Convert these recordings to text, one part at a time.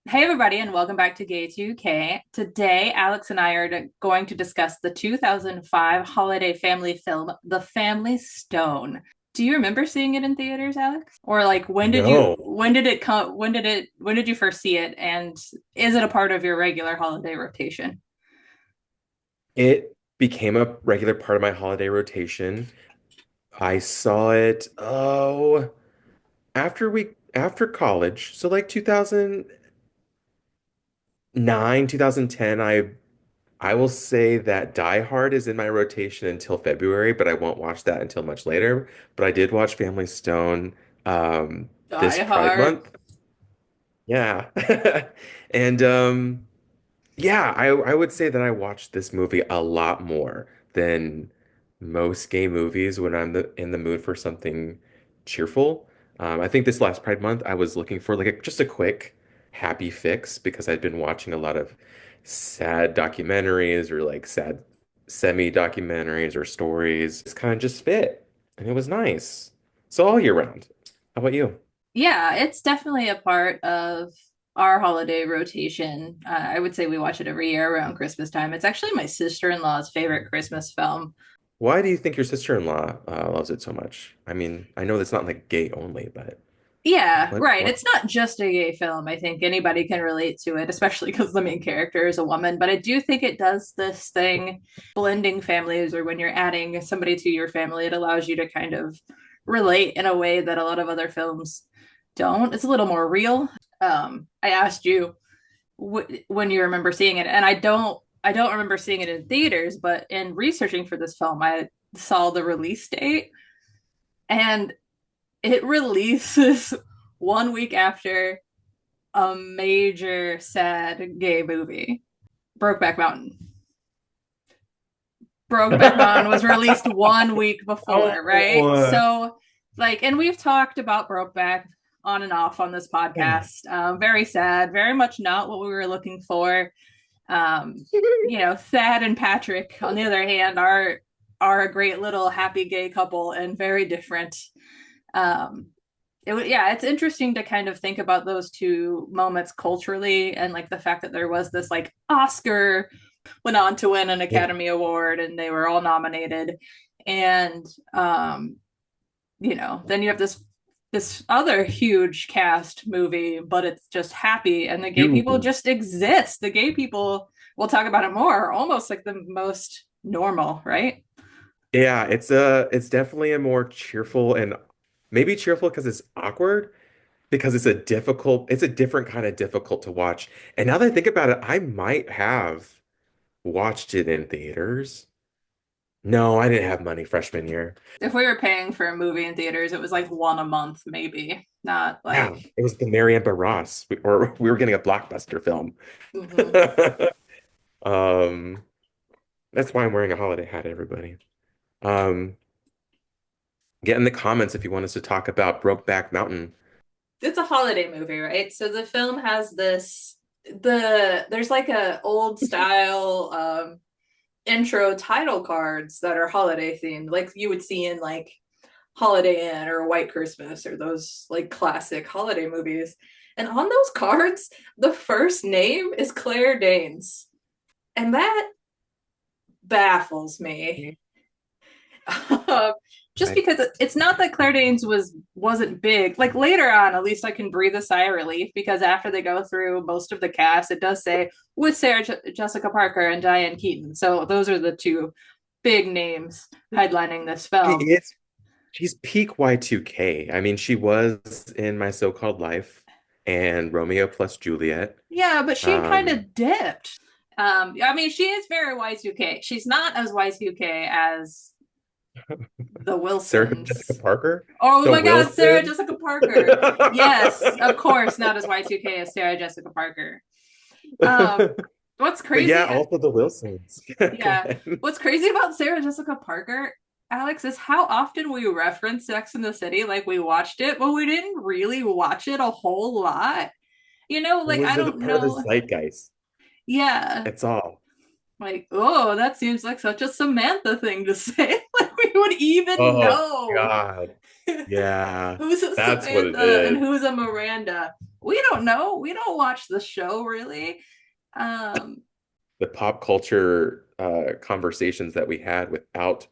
Hey, everybody, and welcome back to Gay2k. Today, Alex and I are going to discuss the 2005 holiday family film, The Family Stone. Do you remember seeing it in theaters, Alex? Or like No, when did it come, when did you first see it? And is it a part of your regular holiday rotation? it became a regular part of my holiday rotation. I saw it, after college. So like 2009, 2010, I will say that Die Hard is in my rotation until February, but I won't watch that until much later. But I did watch Family Stone this Die Pride Hard. month. Yeah. And yeah, I would say that I watched this movie a lot more than most gay movies when in the mood for something cheerful. I think this last Pride Month I was looking for like just a quick happy fix because I'd been watching a lot of sad documentaries or like sad semi-documentaries or stories. It's kind of just fit and it was nice. So all year round. How about you? Yeah, it's definitely a part of our holiday rotation. I would say we watch it every year around Christmas time. It's actually my sister-in-law's favorite Christmas film. Why do you think your sister-in-law loves it so much? I mean, I know that's not like gay only, but Yeah, right. what? It's not just a gay film. I think anybody can relate to it, especially because the main character is a woman. But I do think it does this thing, blending families, or when you're adding somebody to your family, it allows you to kind of relate in a way that a lot of other films don't. It's a little more real. I asked you when you remember seeing it, and I don't remember seeing it in theaters, but in researching for this film, I saw the release date, and it releases 1 week after a major sad gay movie, Brokeback Mountain. Brokeback Mountain was released 1 week before, right? Oh, So, like, and we've talked about Brokeback on and off on this yeah. podcast. Very sad, very much not what we were looking for. Um, Thad and Patrick, on the other hand, are a great little happy gay couple and very different. Um, yeah, it's interesting to kind of think about those two moments culturally and like the fact that there was this like Oscar went on to win an Yeah. Academy Award and they were all nominated. And then you have this other huge cast movie, but it's just happy and the gay people You, just exist. The gay people, we'll talk about it more, are almost like the most normal, right? yeah, it's definitely a more cheerful and maybe cheerful because it's awkward because it's a different kind of difficult to watch. And now that I think about it, I might have watched it in theaters. No, I didn't have money freshman year. If we were paying for a movie in theaters, it was like one a month, maybe. Not Yeah, like it was the Marianne Barras, or we were getting a blockbuster film. mhm. Um, that's why I'm wearing a holiday hat, everybody. Um, get in the comments if you want us to talk about Brokeback Mountain. It's a holiday movie, right? So the film has there's like a old style intro title cards that are holiday themed, like you would see in like Holiday Inn or White Christmas or those like classic holiday movies. And on those cards, the first name is Claire Danes. And that baffles me. Just I, because it's not that Claire Danes wasn't big. Like later on, at least I can breathe a sigh of relief because after they go through most of the cast, it does say with Jessica Parker and Diane Keaton. So those are the two big names headlining this she film. is she's peak Y2K. I mean, she was in My So-Called Life and Romeo plus Juliet. Yeah, but she kind Um, of dipped. I mean, she is very Y2K. She's not as Y2K as the Sarah Jessica Wilsons. Parker, Oh the my God, Sarah Wilson. Jessica Parker. Yes, of course, not as Y2K as Sarah Jessica Parker. Um, what's But yeah, crazy, also the Wilsons. Go yeah, ahead. what's crazy about Sarah Jessica Parker, Alex, is how often we reference Sex in the City. Like we watched it, but we didn't really watch it a whole lot. It Like I was a don't part of the know. zeitgeist. Yeah, It's all. like, oh, that seems like such a Samantha thing to say. Like we would even Oh know God. Yeah. who's a That's what it Samantha and is. who's a Miranda. We don't know. We don't watch the show really. Um, The pop culture conversations that we had without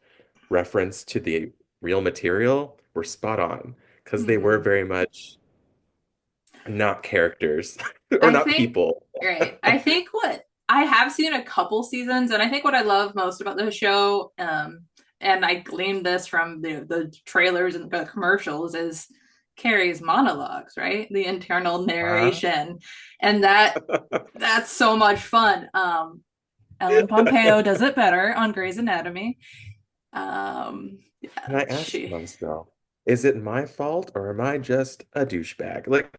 reference to the real material were spot on because they were mhm. very much not characters or I not think, people. right. I think what I have seen a couple seasons, and I think what I love most about the show, and I gleaned this from the trailers and the commercials, is Carrie's monologues, right? The internal Huh? narration. And that's so much fun. Ellen Pompeo does it better on Grey's Anatomy. Can I ask She once though, is it my fault or am I just a douchebag? Like,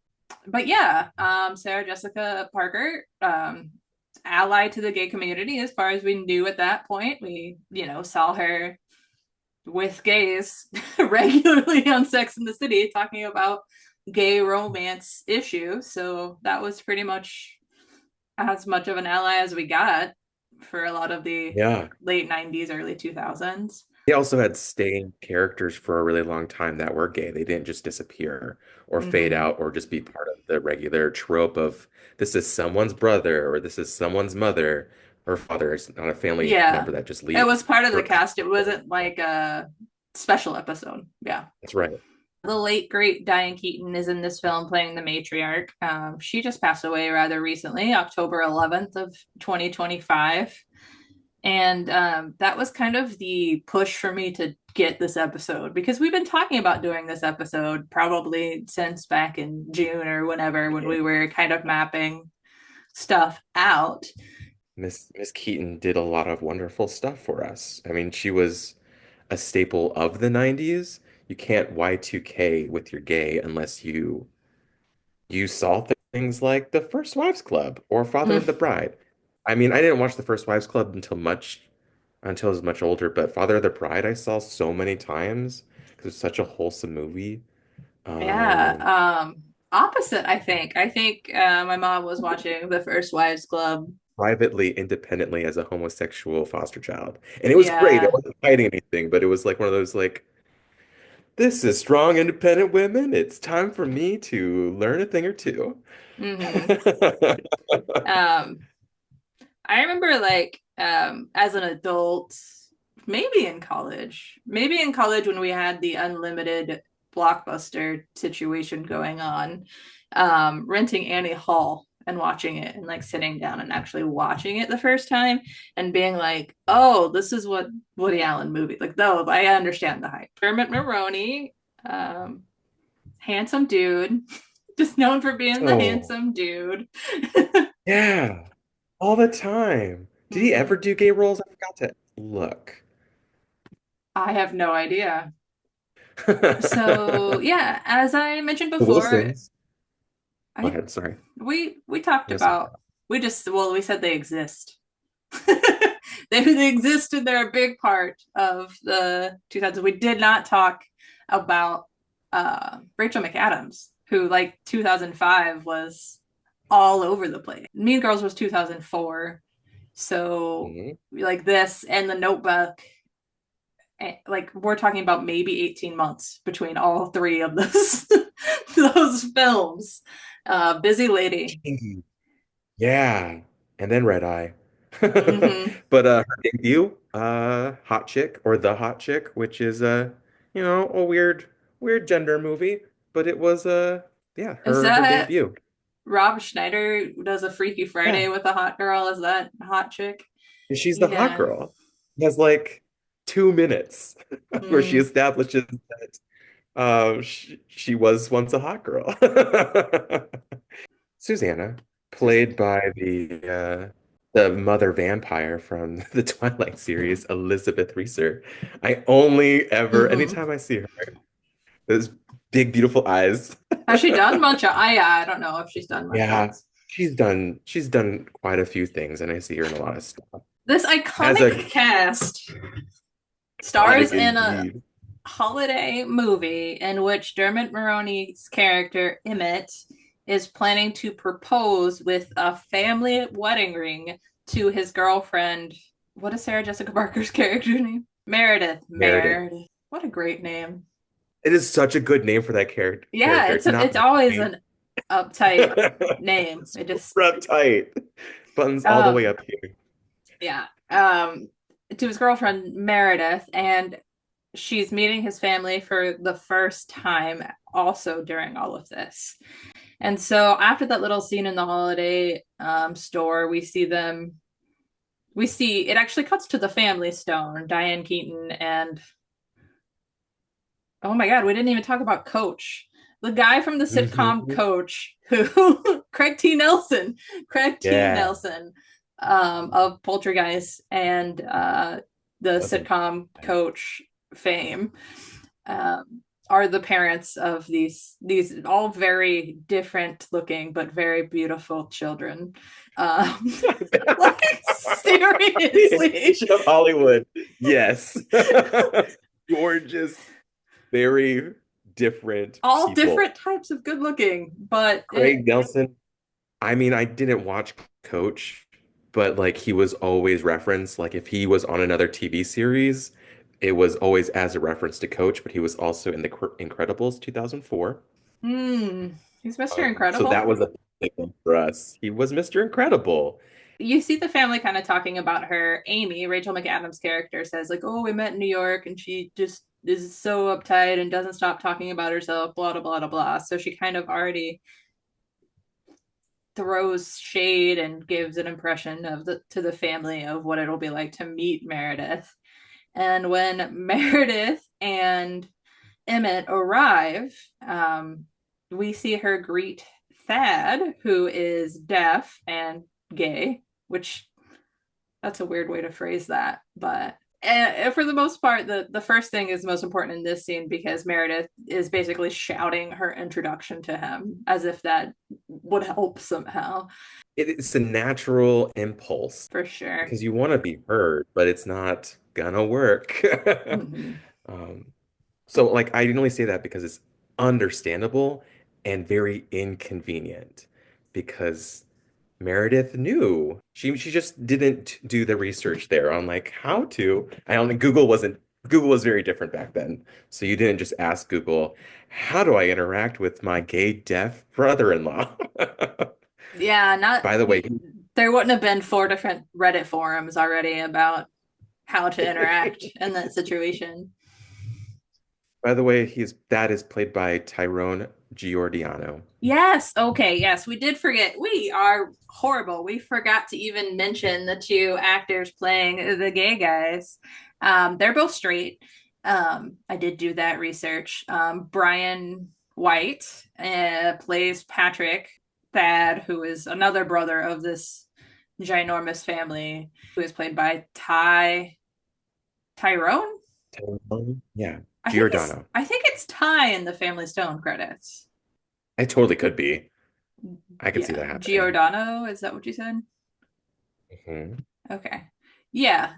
but yeah, Sarah Jessica Parker, ally to the gay community as far as we knew at that point. We, saw her with gays regularly on Sex in the City talking about gay romance issues. So that was pretty much of an ally as we got for a lot of the yeah. late 90s, early 2000s. They also had staying characters for a really long time that were gay. They didn't just disappear or fade Mm-hmm. out or just be part of the regular trope of this is someone's brother or this is someone's mother or father. It's not a family Yeah. member that just It leaves. was part of They the were cast. It constant. wasn't like a special episode. Yeah. That's right. The late great Diane Keaton is in this film playing the matriarch. She just passed away rather recently, October 11th of 2025. And that was kind of the push for me to get this episode because we've been talking about doing this episode probably since back in June or whenever when we were kind of mapping stuff out. Miss Keaton did a lot of wonderful stuff for us. I mean, she was a staple of the 90s. You can't Y2K with your gay unless you saw things like The First Wives Club or Father Mm, of the Bride. I mean, I didn't watch The First Wives Club until I was much older, but Father of the Bride I saw so many times because it's such a wholesome movie. yeah. Um, Opposite, I think. I think my mom was watching The First Wives Club. Privately, independently as a homosexual foster child. And it was great. I Yeah. wasn't fighting anything, but it was like one of those like, this is strong, independent women. It's time for me to learn a thing or two. Mm-hmm. Um, I remember like as an adult, maybe in college when we had the unlimited blockbuster situation going on, renting Annie Hall and watching it and like sitting down and actually watching it the first time and being like, oh, this is what Woody Allen movie like though I understand the hype. Dermot Mulroney, um, handsome dude, just known for being the Oh, handsome dude. yeah, all the time. Did he ever Mhm. do gay roles? I forgot to look. I have no idea. So The yeah, as I mentioned before, Wilsons. Go I ahead, sorry. we talked No, sorry. about we said they exist. They exist and they're a big part of the 2000s. We did not talk about Rachel McAdams, who like 2005 was all over the place. Mean Girls was 2004. So Mhm. like this and The Notebook, like we're talking about maybe 18 months between all three of those those films. Busy lady. Yeah, and then Red Eye. Mm-hmm. But her debut, Hot Chick or The Hot Chick, which is a weird gender movie, but it was yeah, Is her that debut. Rob Schneider does a Freaky Yeah. Friday with a hot girl? Is that hot chick? And she's the hot Yeah. girl. He has like 2 minutes where she Mm. establishes that she was once a hot girl. Susanna, Susan. played by the mother vampire from the Twilight series, Elizabeth Reeser. I only ever, Mm-hmm. anytime I see her, those big, beautiful eyes. Has she done much? I don't know if she's done much Yeah, else. she's done quite a few things, and I see her in a lot of stuff. This As iconic a cast stars exotic in a indeed. holiday movie in which Dermot Mulroney's character Emmett is planning to propose with a family wedding ring to his girlfriend. What is Sarah Jessica Parker's character name? Meredith. Meredith. Meredith. What a great name. It is such a good name for that Yeah, character. It's not it's always Mary. an uptight name. It just Super tight. Buttons all the way um up here. yeah. To his girlfriend Meredith, and she's meeting his family for the first time also during all of this. And so after that little scene in the holiday store, we see it actually cuts to the family stone, Diane Keaton and oh my God, we didn't even talk about Coach. The guy from the sitcom Mhm. Coach, who Craig T. Nelson, Craig T. Yeah. Nelson of Poltergeist and the Wasn't sitcom Coach fame, are the parents of these all very different looking but very beautiful children. Um, like seriously, Nation of Hollywood. Yes. Gorgeous, very different all people. different types of good looking, but it Craig Nelson, I mean, I didn't watch Coach, but like he was always referenced. Like if he was on another TV series, it was always as a reference to Coach, but he was also in the Incredibles 2004. he's Mr. So that Incredible. was a big one for us. He was Mr. Incredible. You see the family kind of talking about her. Amy, Rachel McAdams' character, says like, "Oh, we met in New York, and she just is so uptight and doesn't stop talking about herself." Blah blah blah blah blah. So she kind of already throws shade and gives an impression of the to the family of what it'll be like to meet Meredith. And when Meredith and Emmett arrive, we see her greet Thad, who is deaf and gay, which that's a weird way to phrase that. But for the most part, the first thing is most important in this scene because Meredith is basically shouting her introduction to him as if that would help somehow, It's a natural impulse for sure. because you want to be heard, but it's not gonna work. Mm-hmm. Um, so like I didn't only say that because it's understandable and very inconvenient because Meredith knew. She just didn't do the research there on like how to. I don't think Google was very different back then. So you didn't just ask Google, how do I interact with my gay deaf brother-in-law? Yeah, not By the way, there wouldn't have been four different Reddit forums already about how to interact in that situation. his dad is played by Tyrone Giordano. Yes. Okay. Yes, we did forget. We are horrible. We forgot to even mention the two actors playing the gay guys. They're both straight. I did do that research. Brian White plays Patrick Thad, who is another brother of this ginormous family, who is played by Tyrone. Tyrone? Yeah, I think Giordano. it's Ty in the Family Stone credits. It totally could be. I could see Yeah, that happening. Giordano. Is that what you said? Mhm. Okay. Yeah.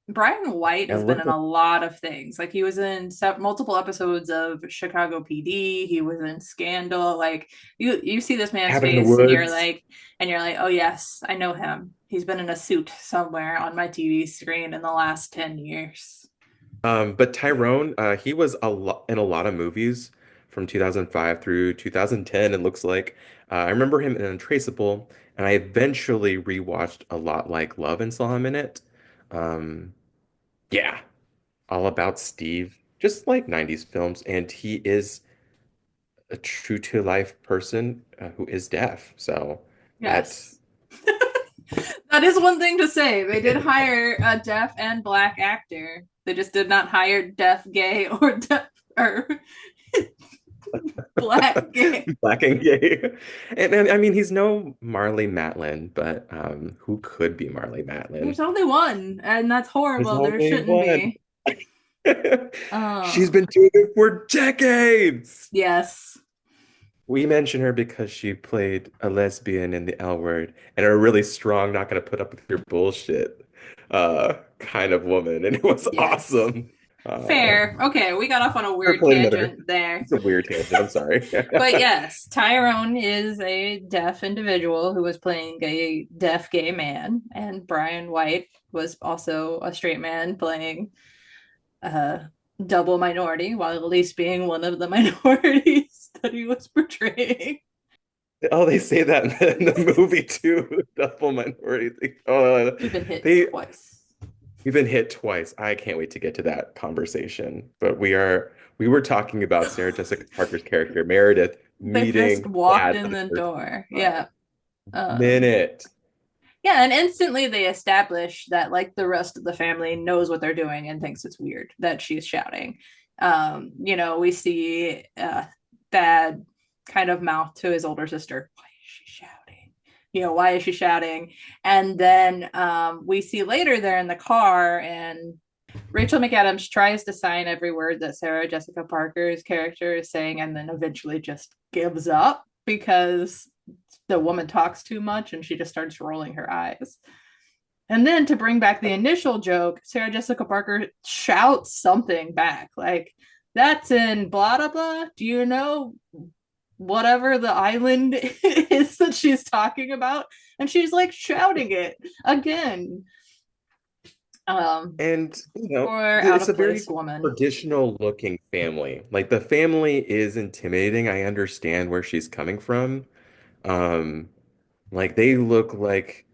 Brian White has And been look in at a lot of things. Like he was in multiple episodes of Chicago PD. He was in Scandal. Like you see this man's Cabin in the face Woods. and you're like, "Oh yes, I know him. He's been in a suit somewhere on my TV screen in the last 10 years." But Tyrone, he was a lot in a lot of movies from 2005 through 2010, it looks like. I remember him in Untraceable, and I eventually rewatched A Lot Like Love and saw him in it. Um, yeah, all about Steve, just like 90s films, and he is a true to life person who is deaf. So that Yes. That is one thing to say. They did hire a deaf and black actor. They just did not hire deaf gay or deaf or black gay. Black and gay. And I mean, he's no Marley Matlin, but who could be Marley Matlin? There's only one, and that's There's horrible. There only shouldn't one. be. She's Oh, been doing it for decades. yes. We mention her because she played a lesbian in The L Word and a really strong, not gonna put up with your bullshit kind of woman, and it was Yes. awesome. Uh, Fair. Okay, we got off on a weird Circling another. tangent there. It's a weird tangent. I'm sorry. But yes, Tyrone is a deaf individual who was playing a deaf gay man, and Brian White was also a straight man playing a double minority, while at least being one of the minorities that he was portraying. Oh, they say that in the movie too. Double minority thing. Oh, We've been hit they twice. we've been hit twice. I can't wait to get to that conversation. But we were talking about Sarah Jessica Parker's character Meredith They just meeting walked Dad for in the the first door. time. Yeah. Um, Minute. yeah, and instantly they establish that like the rest of the family knows what they're doing and thinks it's weird that she's shouting. We see Thad kind of mouth to his older sister, "Why is she shouting? Why is she shouting?" And then we see later they're in the car, and Rachel McAdams tries to sign every word that Sarah Jessica Parker's character is saying, and then eventually just gives up because the woman talks too much and she just starts rolling her eyes. And then to bring back the initial joke, Sarah Jessica Parker shouts something back like, "That's in blah, blah, blah. Do you know whatever the island is that she's talking about?" And she's like shouting it again. Um, And, Poor out it's of a very place woman. traditional looking family. Like the family is intimidating. I understand where she's coming from. Um, like they look like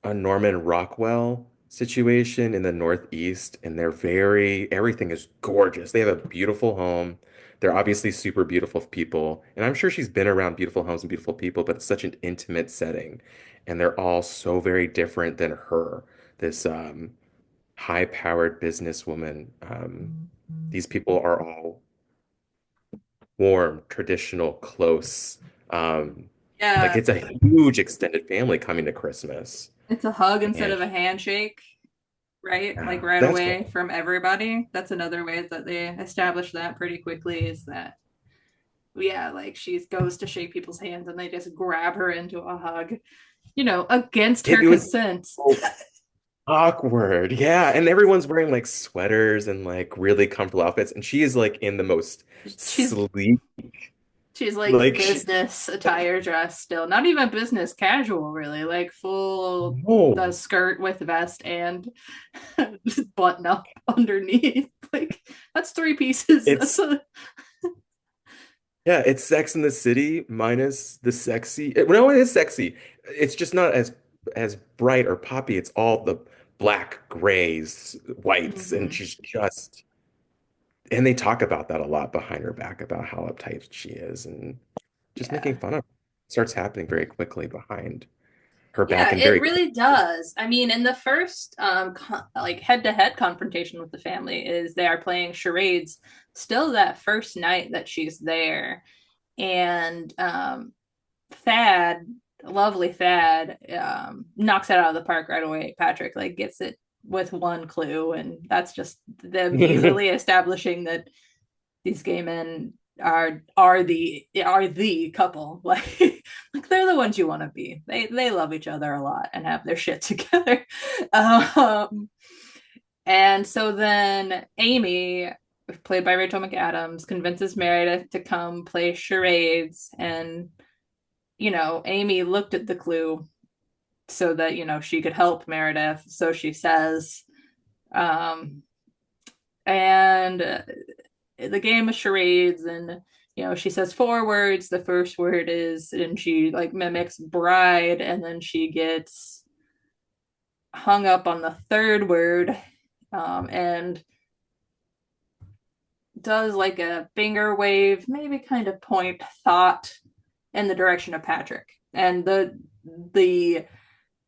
a Norman Rockwell situation in the Northeast, and everything is gorgeous. They have a beautiful home. They're obviously super beautiful people. And I'm sure she's been around beautiful homes and beautiful people, but it's such an intimate setting. And they're all so very different than her, this high-powered businesswoman. These people are all warm, traditional, close. Um, like Yeah, it's a huge extended family coming to Christmas. it's a hug instead And of a handshake, right? Like yeah, right that's what away from everybody. That's another way that they establish that pretty quickly is that, yeah, like she goes to shake people's hands and they just grab her into a hug, against her it was consent. so awkward. Yeah, and everyone's wearing like sweaters and like really comfortable outfits, and she is like in the most She's sleek, she's like like she, business attire dress still, not even business casual, really, like full the no, skirt with vest and button up underneath. Like that's three pieces. That's it's a yeah, it's Sex in the City minus the sexy. No, it is sexy. It's just not as bright or poppy. It's all the black, grays, whites, and mm-hmm. she's just. And they talk about that a lot behind her back about how uptight she is and just making Yeah. fun of her. Starts happening very quickly behind her back Yeah, and it very really does. I mean, in the first like head-to-head confrontation with the family is they are playing charades still that first night that she's there. And Thad, lovely Thad, knocks it out of the park right away. Patrick like gets it with one clue, and that's just them quick. easily establishing that these gay men are the couple. Like they're the ones you want to be. They love each other a lot and have their shit together. um and so then Amy, played by Rachel McAdams, convinces Meredith to come play charades, and Amy looked at the clue so that she could help Meredith, so she says. Um and the game of charades, and she says four words. The first word is, and she like mimics bride, and then she gets hung up on the third word, and does like a finger wave, maybe kind of point thought in the direction of Patrick. And the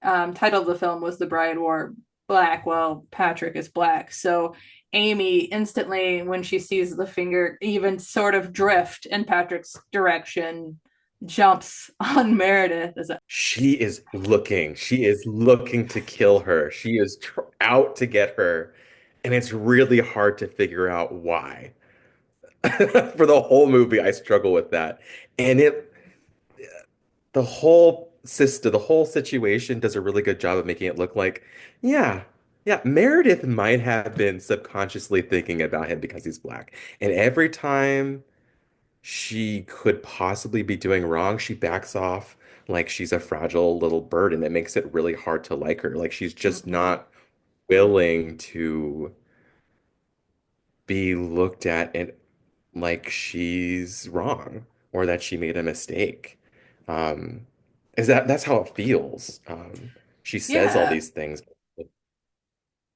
title of the film was "The Bride Wore Black." Well, Patrick is black, so Amy instantly, when she sees the finger even sort of drift in Patrick's direction, jumps on Meredith as a She is looking to kill her. She is tr out to get her. And it's really hard to figure out why. For the whole movie, I struggle with that. And the whole situation does a really good job of making it look like, yeah. Yeah, Meredith might have been subconsciously thinking about him because he's black. And every time she could possibly be doing wrong, she backs off like she's a fragile little bird, and it makes it really hard to like her. Like she's just Mm-hmm. not willing to be looked at and like she's wrong or that she made a mistake. Um, that's how it feels. She says all Yeah, these things.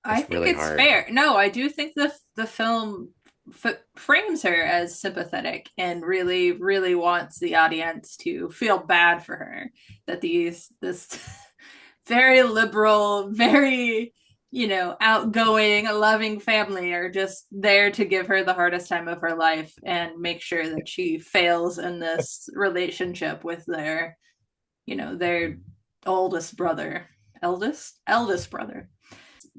I It's think really it's hard. fair. No, I do think the film frames her as sympathetic and really, really wants the audience to feel bad for her. That this very liberal, very outgoing, loving family are just there to give her the hardest time of her life and make sure that she fails in this relationship with their oldest brother, eldest brother.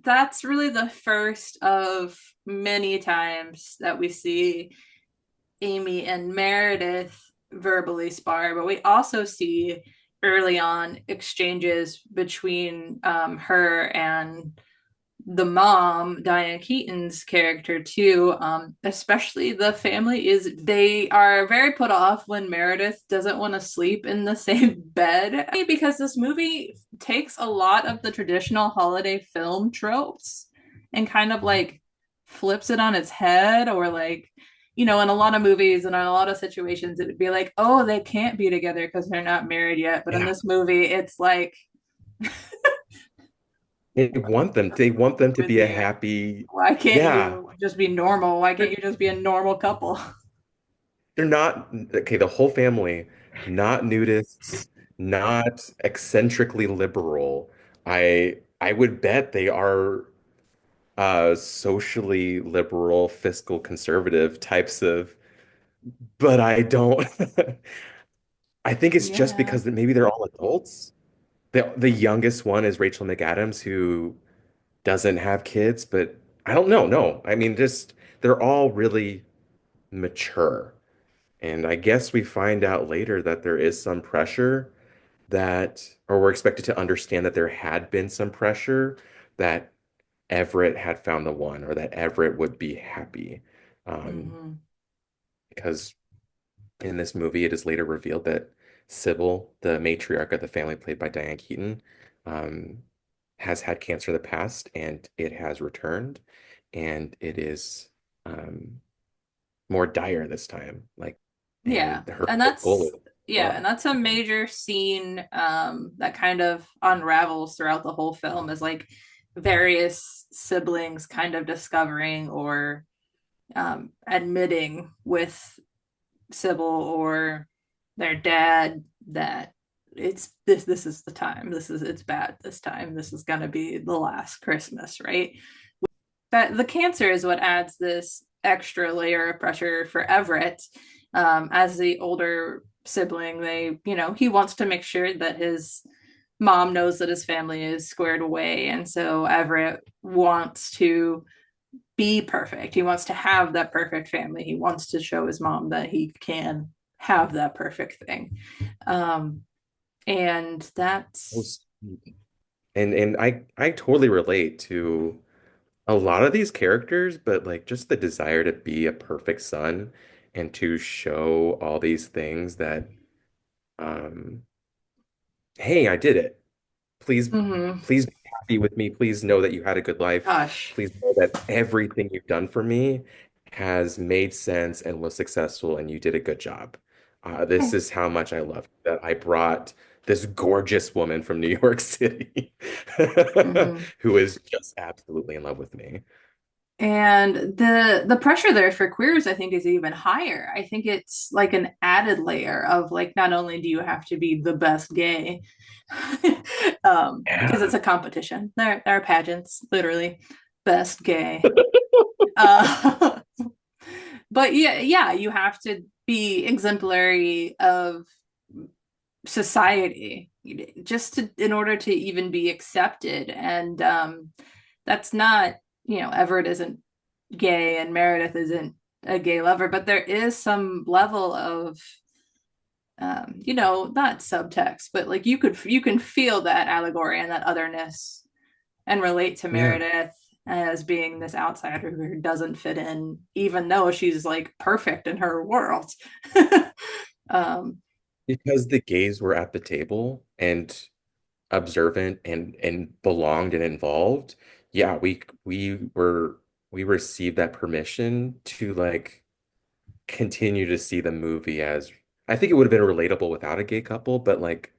That's really the first of many times that we see Amy and Meredith verbally spar, but we also see early on exchanges between her and the mom, Diane Keaton's character too. Especially the family is they are very put off when Meredith doesn't want to sleep in the same bed because this movie takes a lot of the traditional holiday film tropes and kind of like flips it on its head or like in a lot of movies and in a lot of situations, it would be like, oh, they can't be together because they're not married yet. But in Yeah. this movie, it's like, They want them to with be a you. happy, Why can't yeah. you just be normal? Why can't you just be a normal couple? They're not okay, the whole family, not nudists, not eccentrically liberal. I would bet they are socially liberal, fiscal conservative types of, but I don't I think it's just Yeah. because that maybe they're all adults. The youngest one is Rachel McAdams, who doesn't have kids, but I don't know. No, I mean, just they're all really mature. And I guess we find out later that there is some pressure or we're expected to understand that there had been some pressure that Everett had found the one or that Everett would be happy. Um, Mm-hmm. because in this movie, it is later revealed that Sybil, the matriarch of the family played by Diane Keaton, um, has had cancer in the past and it has returned. And it is more dire this time. Yeah. And her And goal is and blood. that's a major scene that kind of unravels throughout the whole film is like various siblings kind of discovering or admitting with Sybil or their dad that this is the time. It's bad this time. This is gonna be the last Christmas, right? That the cancer is what adds this extra layer of pressure for Everett. As the older sibling, he wants to make sure that his mom knows that his family is squared away. And so Everett wants to be perfect. He wants to have that perfect family. He wants to show his mom that he can have that perfect thing. Um, and that's, And I totally relate to a lot of these characters, but like just the desire to be a perfect son and to show all these things that um hey, I did it. Please, mm-hmm. please be happy with me. Please know that you had a good life. Gosh. Please know that everything you've done for me has made sense and was successful, and you did a good job. This is how much I love you, that I brought this gorgeous woman from New York City Mm-hmm. who is just absolutely in love with me. And the pressure there for queers, I think, is even higher. I think it's like an added layer of like not only do you have to be the best gay, because Yeah. it's a competition. There are pageants, literally, best gay. Uh, but yeah, you have to be exemplary of society just to in order to even be accepted. And that's not, Everett isn't gay and Meredith isn't a gay lover, but there is some level of not subtext, but like you can feel that allegory and that otherness and relate to Yeah. Meredith as being this outsider who doesn't fit in, even though she's like perfect in her world. um, Because the gays were at the table and observant and belonged and involved, yeah, we received that permission to like continue to see the movie as I think it would have been relatable without a gay couple, but like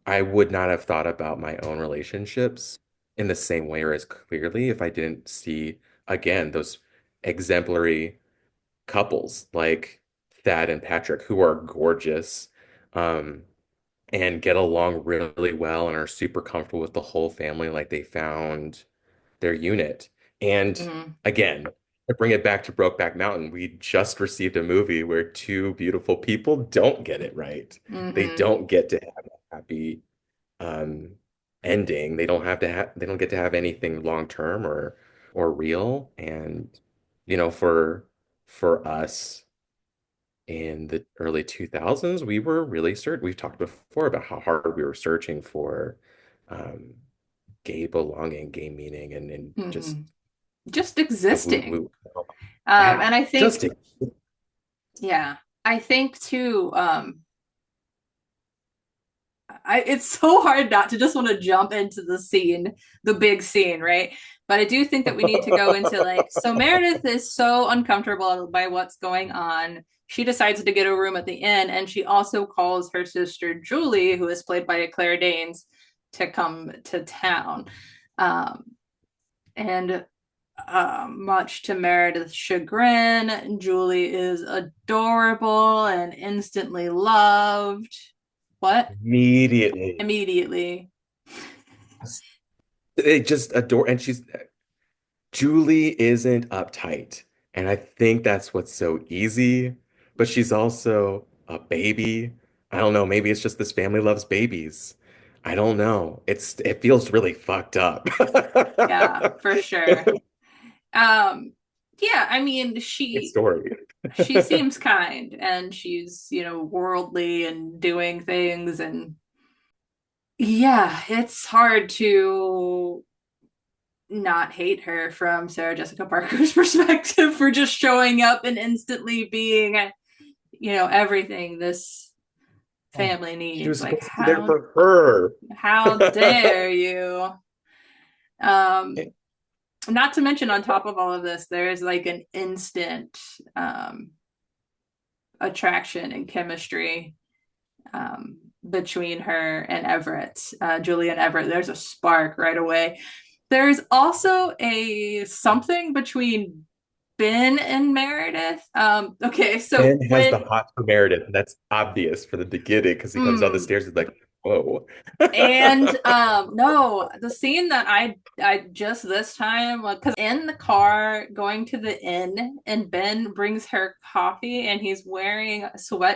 I would not have thought about my own relationships in the same way or as clearly if I didn't see again those exemplary couples like Thad and Patrick who are gorgeous. Um, and get along really well and are super comfortable with the whole family, like they found their unit. And mm, again, to bring it back to Brokeback Mountain, we just received a movie where two beautiful people don't get it right. They mm-hmm, don't get to have a happy um, ending. They don't get to have anything long term or real. And for us in the early 2000s, we were really we've talked before about how hard we were searching for um, gay belonging, gay meaning, and mm-hmm. just Just a existing. yeah, And I think, just a, yeah, I think too, it's so hard not to just want to jump into the scene, the big scene, right? But I do think that we need to go into like, so Meredith is so uncomfortable by what's going on. She decides to get a room at the inn, and she also calls her sister Julie, who is played by Claire Danes, to come to town. Um, and much to Meredith's chagrin, Julie is adorable and instantly loved. What? immediately. Immediately. They just adore, and Julie isn't uptight, and I think that's what's so easy. But she's also a baby. I don't know. Maybe it's just this family loves babies. I don't know. It feels really fucked up. Yeah, for sure. Um, yeah, I mean, Great story. she seems kind and she's, worldly and doing things, and yeah, it's hard to not hate her from Sarah Jessica Parker's perspective for just showing up and instantly being, everything this Oh, family she needs. was Like supposed to be there for her. how dare you? Um, Not to mention, on top of all of this, there's like an instant attraction and chemistry between her and Everett, Julian Everett. There's a spark right away. There's also a something between Ben and Meredith. Okay, so Ben has the when hot for Meredith, and that's obvious for the beginning because he comes down the mm, stairs. He's like, "Whoa." and no, the scene that I just this time, because in the car going to the inn, and Ben brings her coffee and he's wearing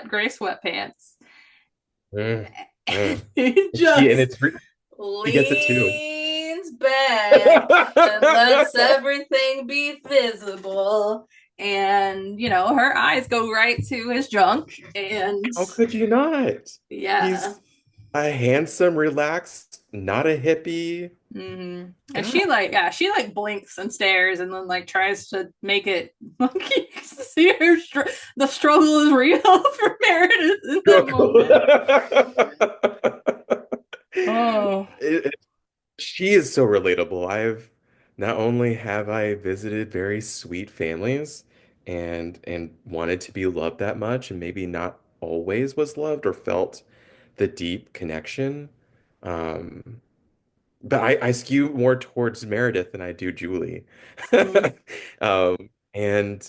gray sweatpants. Mm, mm. He And she and just it's she gets it too. leans back and lets everything be visible. And, her eyes go right to his junk. And How could you not? yeah. He's a handsome, relaxed, not a hippie Mm-hmm. And guy. she like blinks and stares and then like tries to make it like you see the struggle is real for Meredith in that Struggle. moment. Oh. It- she is so relatable. I've not only have I visited very sweet families and wanted to be loved that much and maybe not always was loved or felt the deep connection. Um, but I skew more towards Meredith than I do Julie. Mm, And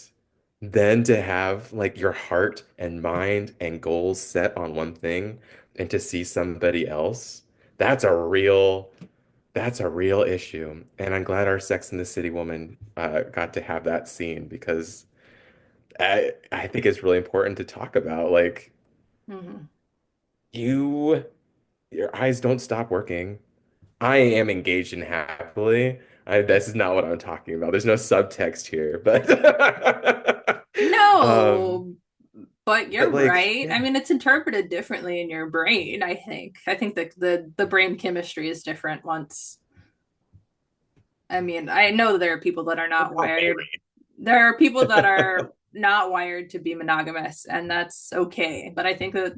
then to have like your heart and mind and goals set on one thing and to see somebody else, that's a real that's a real issue. And I'm glad our Sex and the City woman got to have that scene because I think it's really important to talk about. Like mm-hmm. you, your eyes don't stop working. I am engaged in happily. This is not what I'm talking about. There's no subtext here, but um, No, but you're but like, right. I yeah, mean, it's interpreted differently in your brain, I think. I think that the brain chemistry is different once. I mean, I know there are people that are What not about wired. Mary? There are people that are not wired to be monogamous, and that's okay. But I think that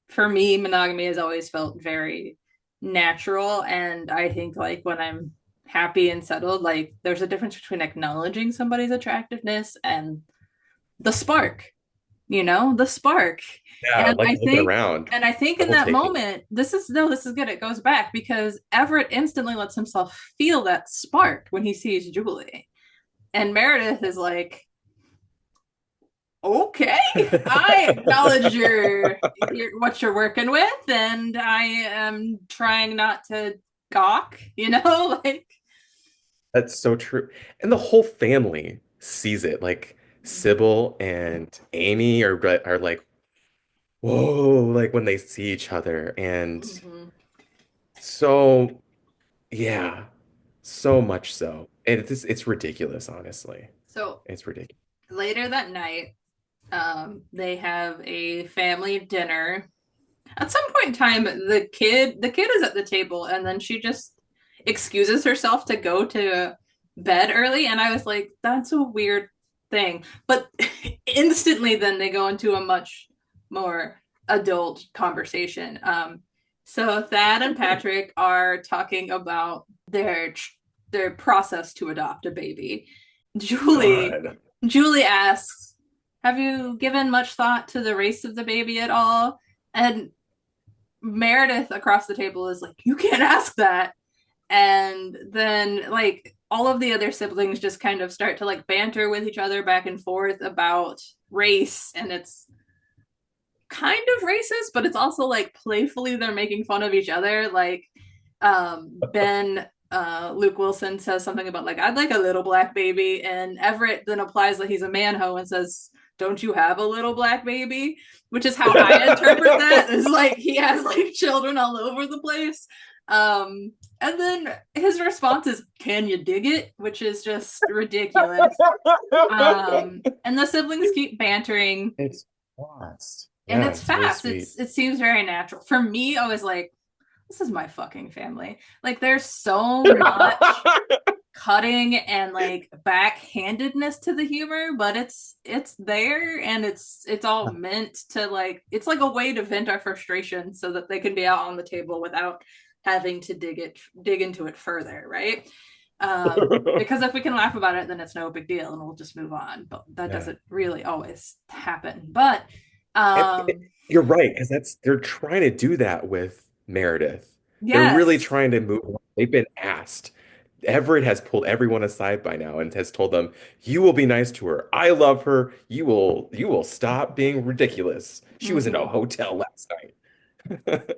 for me, monogamy has always felt very natural. And I think like when I'm happy and settled, like there's a difference between acknowledging somebody's attractiveness and the spark, the spark. Yeah, And like I looking think around, and I think in double that taking. moment, this is no, this is good. It goes back because Everett instantly lets himself feel that spark when he sees Julie. And Meredith is like, okay, I acknowledge your what you're working with, and I am trying not to gawk, like That's so true. And the whole family sees it. Like mm-hmm. Sybil and Amy are like, whoa, like when they see each other. And Mm-hmm. so, yeah, so much so. And it's ridiculous, honestly. So It's ridiculous. later that night, they have a family dinner. At some point in time, the kid is at the table, and then she just excuses herself to go to bed early, and I was like, that's a weird thing. But instantly, then they go into a much more adult conversation. So Thad and Patrick are talking about their process to adopt a baby. Julie God. Julie asks, "Have you given much thought to the race of the baby at all?" And Meredith across the table is like, "You can't ask that." And then like all of the other siblings just kind of start to like banter with each other back and forth about race, and it's kind of racist, but it's also like playfully they're making fun of each other. Like Ben Luke Wilson says something about like, I'd like a little black baby, and Everett then applies that he's a manho and says, don't you have a little black baby? Which is how I interpret that. Is like he has like children all over the place. And then his response is, can you dig it? Which is just ridiculous. And the siblings keep bantering, It's fast. and Yeah, it's it's really fast. sweet. It seems very natural. For me, I was like, this is my fucking family. Like there's so much cutting and like backhandedness to the humor, but it's there, and it's all meant to like, it's like a way to vent our frustration so that they can be out on the table without having to dig into it further, right? Because if we can laugh about it, then it's no big deal and we'll just move on. But that Yeah. doesn't really always happen. But And you're right, because they're trying to do that with Meredith. They're really yes. trying to move on. They've been asked. Everett has pulled everyone aside by now and has told them, "You will be nice to her. I love her. You will stop being ridiculous. She was in a Mm-hmm. hotel last night."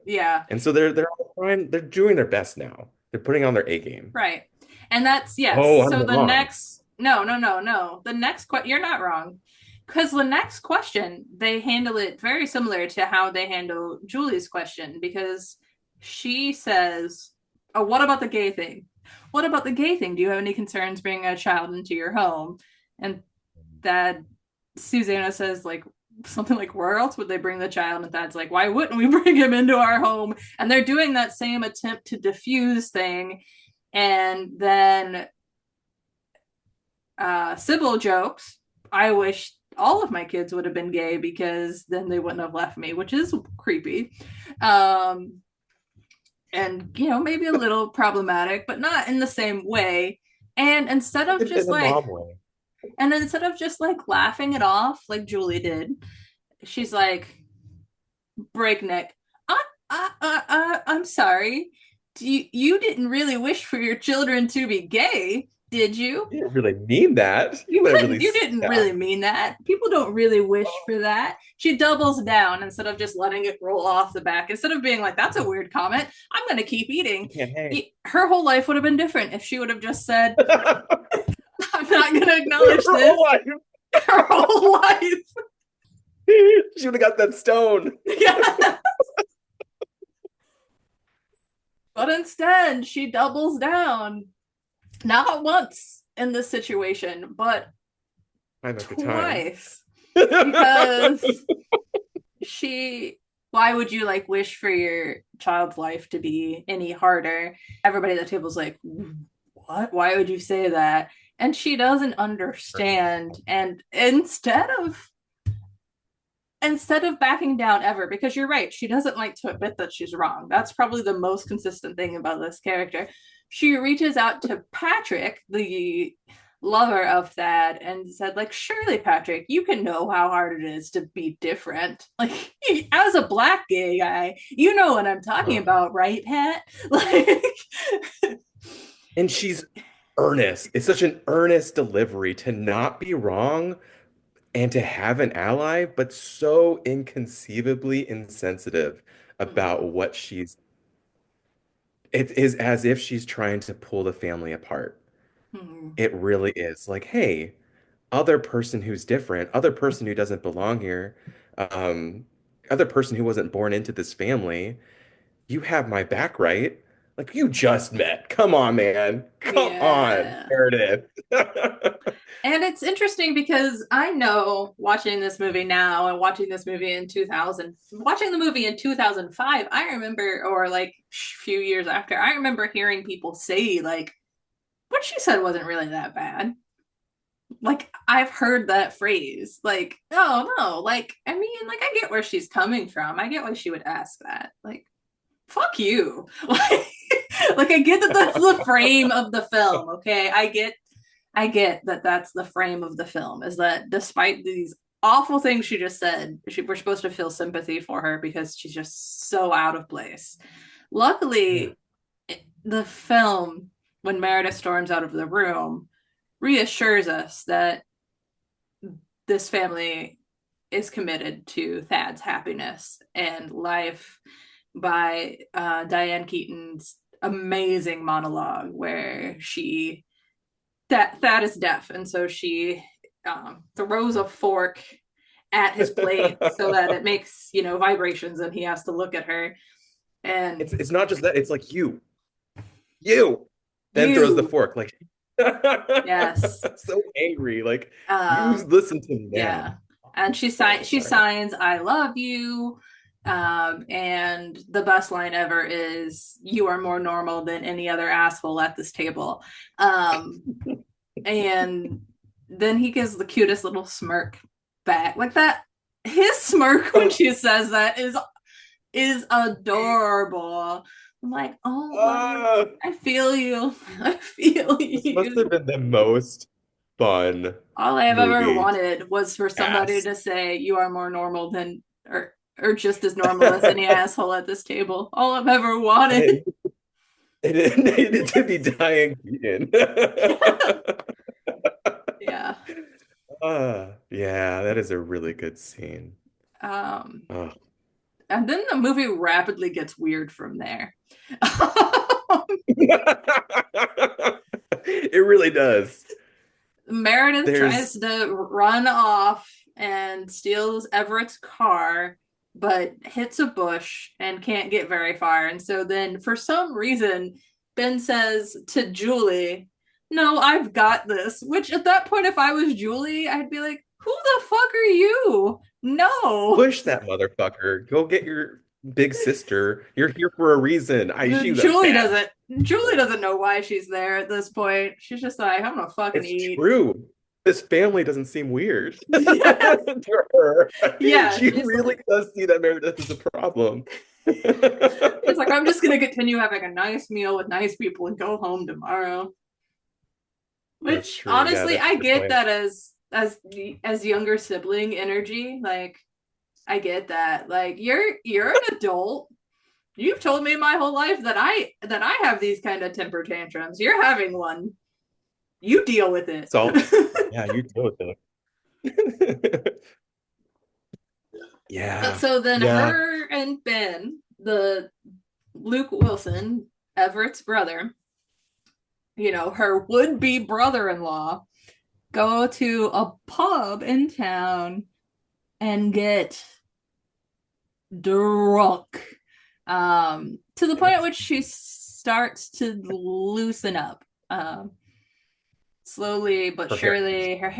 Yeah. And so they're all trying, they're doing their best now. They're putting on their A game. Right. And that's yes. Oh, I'm So the wrong. next no, no, no, no. The next you're not wrong. Because the next question, they handle it very similar to how they handle Julie's question, because she says, oh, what about the gay thing? What about the gay thing? Do you have any concerns bringing a child into your home? And that Susanna says, like, something like, where else would they bring the child? And Thad's like, why wouldn't we bring him into our home? And they're doing that same attempt to diffuse thing. And then Sybil jokes, I wish all of my kids would have been gay because then they wouldn't have left me, which is creepy. Um, and, maybe a little problematic, but not in the same way. And instead of In just a like, mom way. and instead of just like laughing it off like Julie did, she's like, breakneck. I'm sorry. You didn't really wish for your children to be gay, did you? You didn't really mean that. You wouldn't really You say didn't that. really mean that. People don't really wish for that. She doubles down instead of just letting it roll off the back. Instead of being like, that's a weird comment, I'm going to keep eating. You can't hang. Her whole life would have been different if she would have just said, I'm not going to Her acknowledge whole this. life. Her whole life. She would have got that stone. Yeah. But instead, she doubles down. Not once in this situation, but Time after time. twice. Because she why would you like wish for your child's life to be any harder? Everybody at the table's like, what? Why would you say that? And she doesn't understand. And instead of backing down ever, because you're right, she doesn't like to admit that she's wrong. That's probably the most consistent thing about this character. She reaches out to Patrick, the lover of Thad, and said, like, surely, Patrick, you can know how hard it is to be different. Like, as a black gay guy, you know what I'm talking Uh, about, right, Pat? Like, and she's earnest. It's such an earnest delivery to not be wrong and to have an ally, but so inconceivably insensitive about what she's. It is as if she's trying to pull the family apart. mm-hmm. It really is like, hey, other person who's different, other person who doesn't belong here, um, other person who wasn't born into this family, you have my back, right? Like you just met. Come on, man. Come on, Yeah. Meredith. And it's interesting because I know watching this movie now and watching the movie in 2005, I remember, or like a few years after, I remember hearing people say, like, what she said wasn't really that bad. Like, I've heard that phrase, like, oh no, like, I mean, like, I get where she's coming from. I get why she would ask that. Like, fuck you. Like I get that that's the frame of the film, okay? I get that that's the frame of the film, is that despite these awful things she just said, we're supposed to feel sympathy for her because she's just so out of place. Yeah. Luckily, the film, when Meredith storms out of the room, reassures us that this family is committed to Thad's happiness and life by Diane Keaton's amazing monologue where that Thad is deaf, and so she throws a fork at his plate so that it makes vibrations, and he has to look at her. And It's not just that, it's like you, then throws the you, fork like yes, so angry. Like you um, listen to me now. yeah, and Oh, she sorry. signs "I love you." And the best line ever is, "You are more normal than any other asshole at this table." Um, and then he gives the cutest little smirk back, like that. His smirk when Oh, she says that is adorable. I'm like, oh, buddy, ah, I feel you. I feel this must have you. been the most fun All I have ever movie to wanted was for somebody cast. to say, "You are more normal than," or just as normal as any asshole at this table. All I've ever And wanted. it needed to be Diane Keaton. Yeah. Yeah, that is a really good scene. Um, Oh. and then the movie rapidly gets weird from there. It really does. Meredith tries There's to run off and steals Everett's car, but hits a bush and can't get very far. And so then, for some reason, Ben says to Julie, "No, I've got this." Which at that point, if I was Julie, I'd be like, "Who the fuck are you? No." push that motherfucker. Go get your big sister. You're here for a reason. She's a Julie bad. doesn't. Julie doesn't know why she's there at this point. She's just like, "I'm gonna fucking It's eat." true. This family doesn't seem weird Yeah, to her. yeah. She She's really like, does see that Meredith is a problem. it's like, I'm just gonna continue having a nice meal with nice people and go home tomorrow. That's Which true. Yeah, honestly, that's I a good get point. that as younger sibling energy. Like, I get that. Like, you're an adult. You've told me my whole life that I have these kind of temper tantrums. You're having one. You deal with it. So, yeah, you deal with it. But Yeah, so then yeah. her and Ben, the Luke Wilson, Everett's brother, her would-be brother-in-law, go to a pub in town and get drunk, to the point at It's which she starts to loosen up, slowly but her hair. surely. Her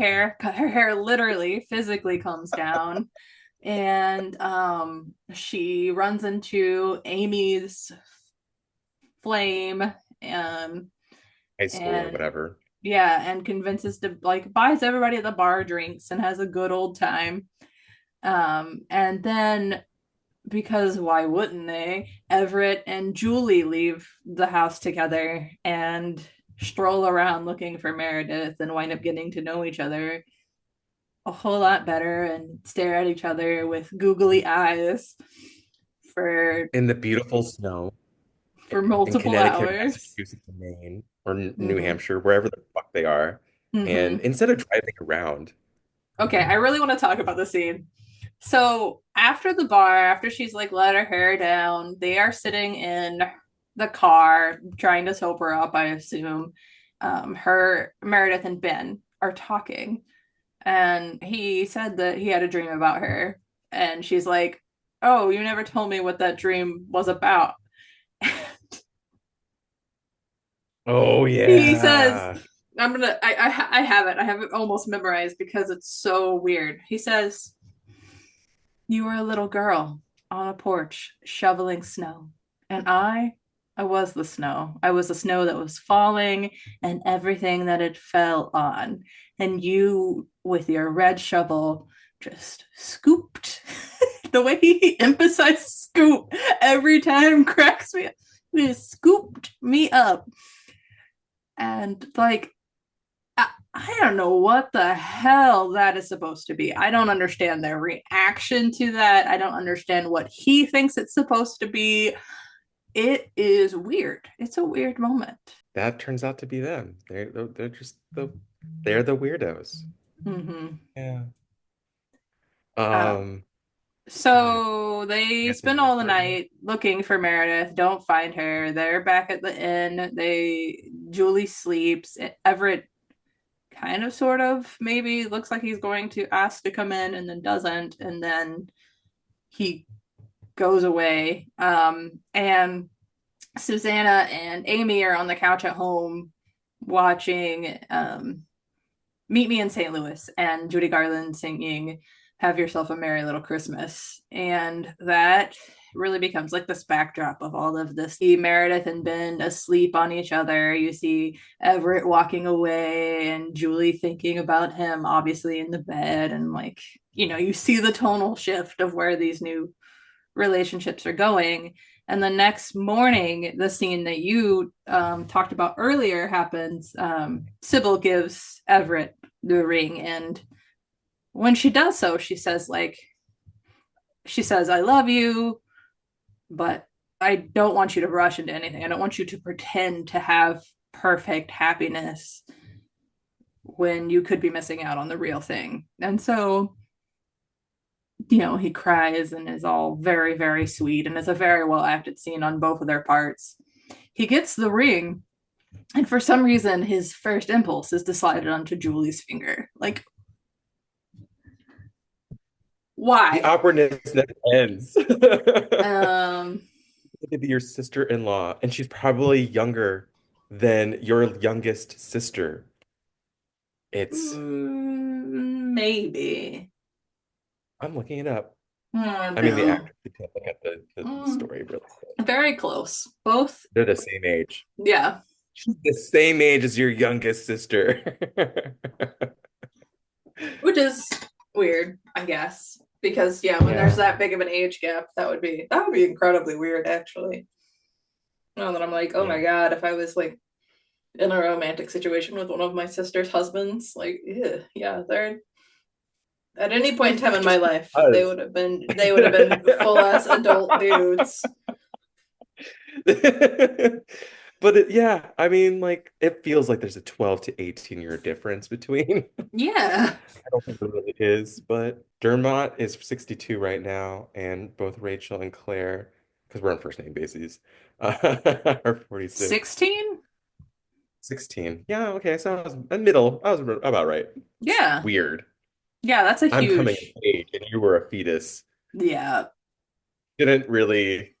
hair literally physically comes down, and she runs into Amy's flame, um high school or and whatever. yeah, and convinces to like buys everybody at the bar drinks and has a good old time. And then because why wouldn't they? Everett and Julie leave the house together and stroll around looking for Meredith and wind up getting to know each other a whole lot better and stare at each other with googly eyes for In the beautiful snow in multiple Connecticut, hours. Massachusetts, and Maine, or New Mm-hmm. Hampshire, wherever the fuck they are. And Mm-hmm. instead of driving around, Okay, I really want to talk about the scene. So after the bar, after she's like let her hair down, they are sitting in the car trying to sober up, I assume. Her Meredith and Ben are talking, and he said that he had a dream about her, and she's like, "Oh, you never told me what that dream was about." oh He says, yeah. I have it almost memorized because it's so weird. He says, "You were a little girl on a porch shoveling snow, and I was the snow. I was the snow that was falling and everything that it fell on. And you, with your red shovel, just scooped." The way he emphasized scoop every time cracks me up. You scooped me up. And like, I don't know what the hell that is supposed to be. I don't understand their reaction to that. I don't understand what he thinks it's supposed to be. It is weird. It's a weird moment. That turns out to be them. They're just they're the weirdos. Mm-hmm. Yeah. Uh, Um, God, so I they have to spend do all the part one. night looking for Meredith, don't find her. They're back at the inn. Julie sleeps. Everett kind of sort of maybe looks like he's going to ask to come in and then doesn't. And then he goes away. And Susanna and Amy are on the couch at home watching Meet Me in St. Louis and Judy Garland singing Have Yourself a Merry Little Christmas. And that really becomes like this backdrop of all of this. You see Meredith and Ben asleep on each other. You see Everett walking away and Julie thinking about him, obviously in the bed. And like, you see the tonal shift of where these new relationships are going. And the next morning, the scene that you talked about earlier happens. Sybil gives Everett the ring, and when she does so, she says, "I love you, but I don't want you to rush into anything. I don't want you to pretend to have perfect happiness when you could be missing out on the real thing." And so he cries and is all very, very sweet, and it's a very well acted scene on both of their parts. He gets the ring, and for some reason, his first impulse is to slide it onto Julie's finger. Like, The why? awkwardness never ends. Um, To be your sister-in-law, and she's probably younger than your youngest sister. It's, maybe. I'm looking it up. I mean, the No. actress, you can't look at the Mm, story really quick. very close. Both, They're the same age. yeah, She's the same age as your youngest sister. which is weird, I guess. Because yeah, when there's Yeah. that big of an age gap, that would be incredibly weird, actually. Now that I'm like, oh Yeah. my God, if I was like in a romantic situation with one of my sister's husbands, like, ew, yeah, they're at any point in time in my Just life, they because. would have been they would have been full ass adult dudes. But yeah, I mean, like, it feels like there's a 12 to 18-year difference between. Yeah. I don't think there really is, but Dermot is 62 right now, and both Rachel and Claire, because we're on first name basis, are 46. 16? 16. Yeah, okay, so I was a middle. I was about right. It's Yeah. weird. Yeah, that's a I'm coming of huge. age, and you were a fetus. Yeah. Didn't really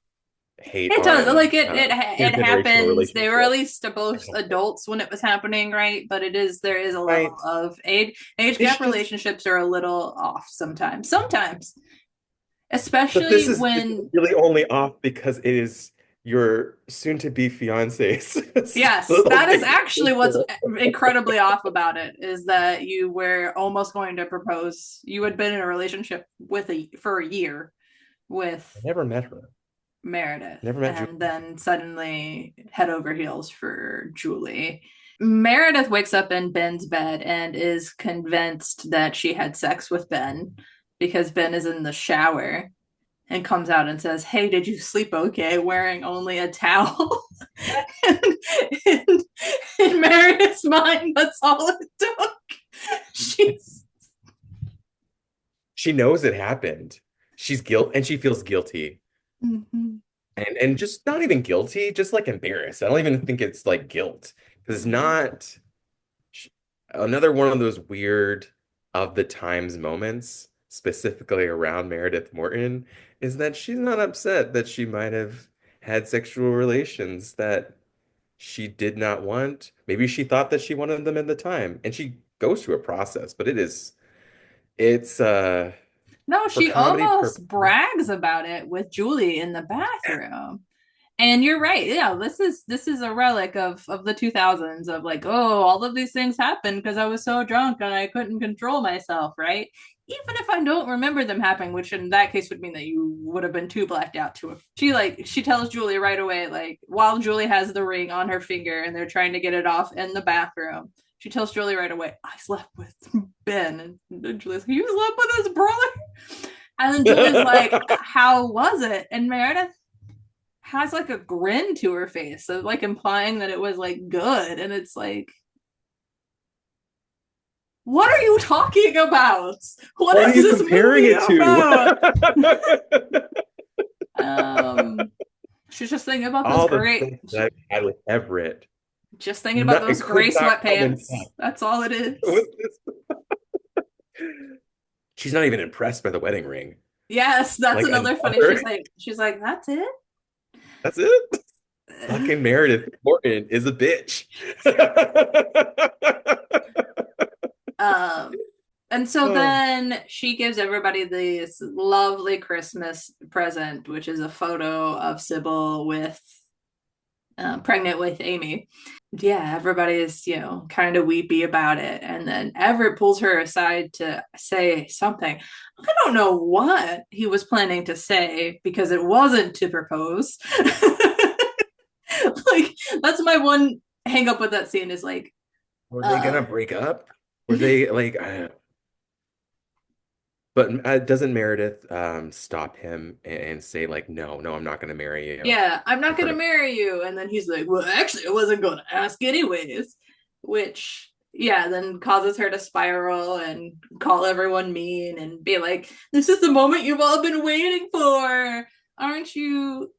hate It does. on Like it intergenerational happens. They were at relationships. least both adults when it was happening, right? But there is a level Right. of age It's gap just, relationships are a little off sometimes. Sometimes, but especially this is when really only off because it is your soon-to-be fiance's Yes, little that is baby actually what's sister. incredibly off about it is that you were almost going to propose. You had been in a relationship with a for a year with I never met her. Meredith Never met and then suddenly head over heels for Julie. Meredith wakes up in Ben's bed and is convinced that she had sex with Ben because Ben is in the shower and comes out and says, "Hey, did you sleep okay?" wearing only a towel. and, in, in Meredith's mind, that's all it took. She's She knows it happened. She's guilt and she feels guilty. mm-hmm, And just not even guilty, just like embarrassed. I don't even think it's like guilt. Because it's mm-hmm. not sh- another one of those weird of the times moments, specifically around Meredith Morton, is that she's not upset that she might have had sexual relations that she did not want. Maybe she thought that she wanted them at the time, and she goes through a process, but it's No, for she comedy almost purposes. brags about it with Julie in the bathroom. And you're right. Yeah, this is a relic of the 2000s of like, oh, all of these things happened because I was so drunk and I couldn't control myself, right? Even if I don't remember them happening, which in that case would mean that you would have been too blacked out to have. She tells Julie right away, like while Julie has the ring on her finger and they're trying to get it off in the bathroom. She tells Julie right away, I slept with Ben. And then Julie's like, you slept with his brother? And then Julie's like, how was it? And Meredith has like a grin to her face, so like implying that it was like good. And it's like, what are you talking about? What What are is you this comparing movie it to? about? Um, she's just thinking about those All the great, things that I've had with Everett. just thinking about Not, those it gray could not come in sweatpants. That's all it is. with this. She's not even impressed by the wedding ring. Yes, that's Like another funny. another, She's like, that's it. that's it. Fucking Meredith Morton is a bitch. um, and so Oh, then she gives everybody this lovely Christmas present, which is a photo of Sybil with pregnant with Amy. Yeah, everybody is, kind of weepy about it. And then Everett pulls her aside to say something. I don't know what he was planning to say because it wasn't to propose. Like, that's my one hang up with that scene is like, were they gonna uh, break up? Were they like, but doesn't Meredith stop him and say like, no, no, I'm not gonna marry you yeah, I'm in not going front to of marry you. And then he's like, well, actually, I wasn't going to ask anyways, which, yeah, then causes her to spiral and call everyone mean and be like, this is the moment you've all been waiting for. Aren't you,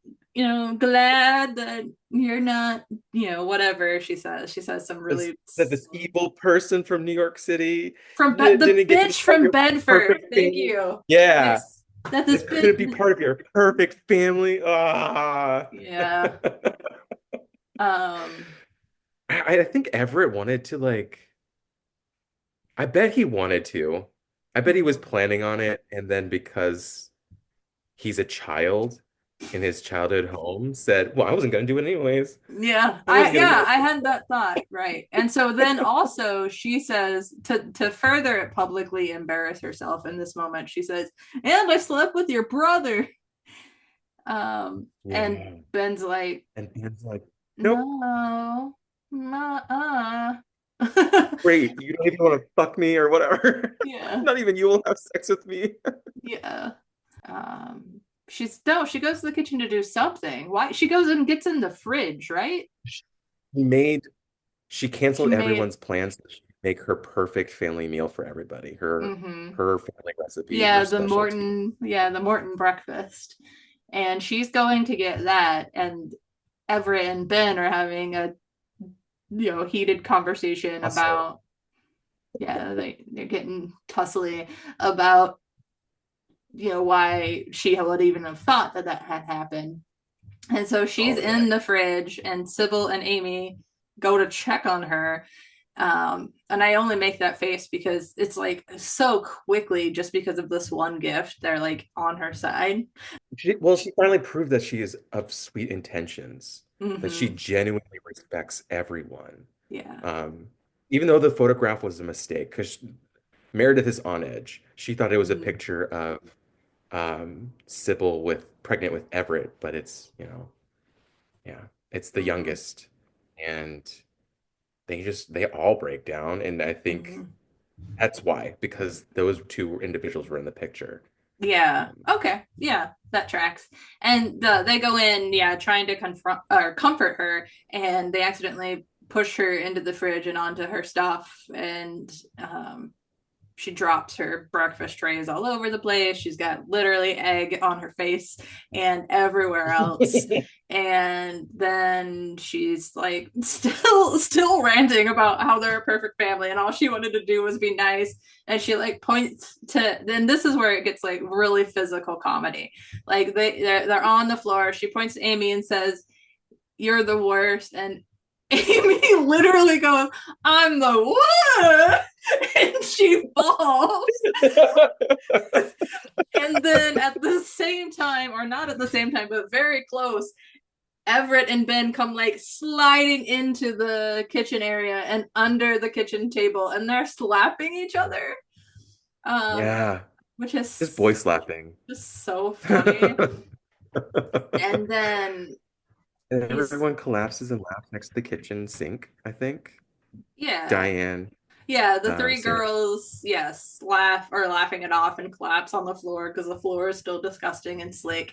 glad that you're not, whatever she says. She says some this, really that this evil person from New York City The didn't get to be bitch part of from your Bedford. perfect Thank family. you. Yeah, Yes. That this it couldn't be bit, part of your perfect family. Ah. yeah. Um, I think Everett wanted to like, I bet he wanted to. I bet he was mhm. planning on it, and then because he's a child in his childhood home, said, "Well, I wasn't gonna do it anyways. Yeah, I wasn't gonna I marry." had that thought, right. And so then also she says to further publicly embarrass herself in this moment, she says, "And I slept with your brother." And Yeah. Ben's like, And Dan's like, "Nope, "No, uh." great. You don't even want to fuck me or whatever. Yeah, Not even you will have sex with me." yeah. Um, she's no, she goes to the kitchen to do something. Why? She goes and gets in the fridge, right? He made She She canceled made everyone's plans to make her perfect family meal for everybody. Her mm-hmm. her family recipe, her Yeah, specialty. The Morton breakfast. And she's going to get that. And Everett and Ben are having a, heated conversation Also, about, yeah, they're getting tussly about, why she would even have thought that that had happened. And so she's oh yeah. in the fridge, and Sybil and Amy go to check on her. And I only make that face because it's like so quickly, just because of this one gift, they're like on her side. Well, she finally proved that she is of sweet intentions, that she Hmm. genuinely respects everyone. Yeah. Um, Even though the photograph was a mistake, because Meredith is on edge. She thought it was a Hmm. picture of Sybil with pregnant with Everett, but yeah, it's the Hmm. youngest, and they all break down, and I think Hmm. that's why, because those two individuals were in the picture. Yeah. Um, Okay. Yeah, that tracks. And they go in, yeah, trying to confront or comfort her, and they accidentally push her into the fridge and onto her stuff, and she drops her breakfast trays all over the place. She's got literally egg on her face and everywhere else. And then she's like still ranting about how they're a perfect family and all she wanted to do was be nice. And she like points to, then this is where it gets like really physical comedy. Like they're on the floor. She points to Amy and says, "You're the worst." And Amy literally goes, "I'm the worst." And she falls. And then at the same time, or not at the same time, but very close, Everett and Ben come like sliding into the kitchen area and under the kitchen table, and they're slapping each other, um, yeah, which just is boy slapping. just so funny. And then And he's, everyone collapses and laughs next to the kitchen sink, I think. yeah, Diane, yeah, the three Sarah. girls, yes, laugh or laughing it off and collapse on the floor because the floor is still disgusting and slick.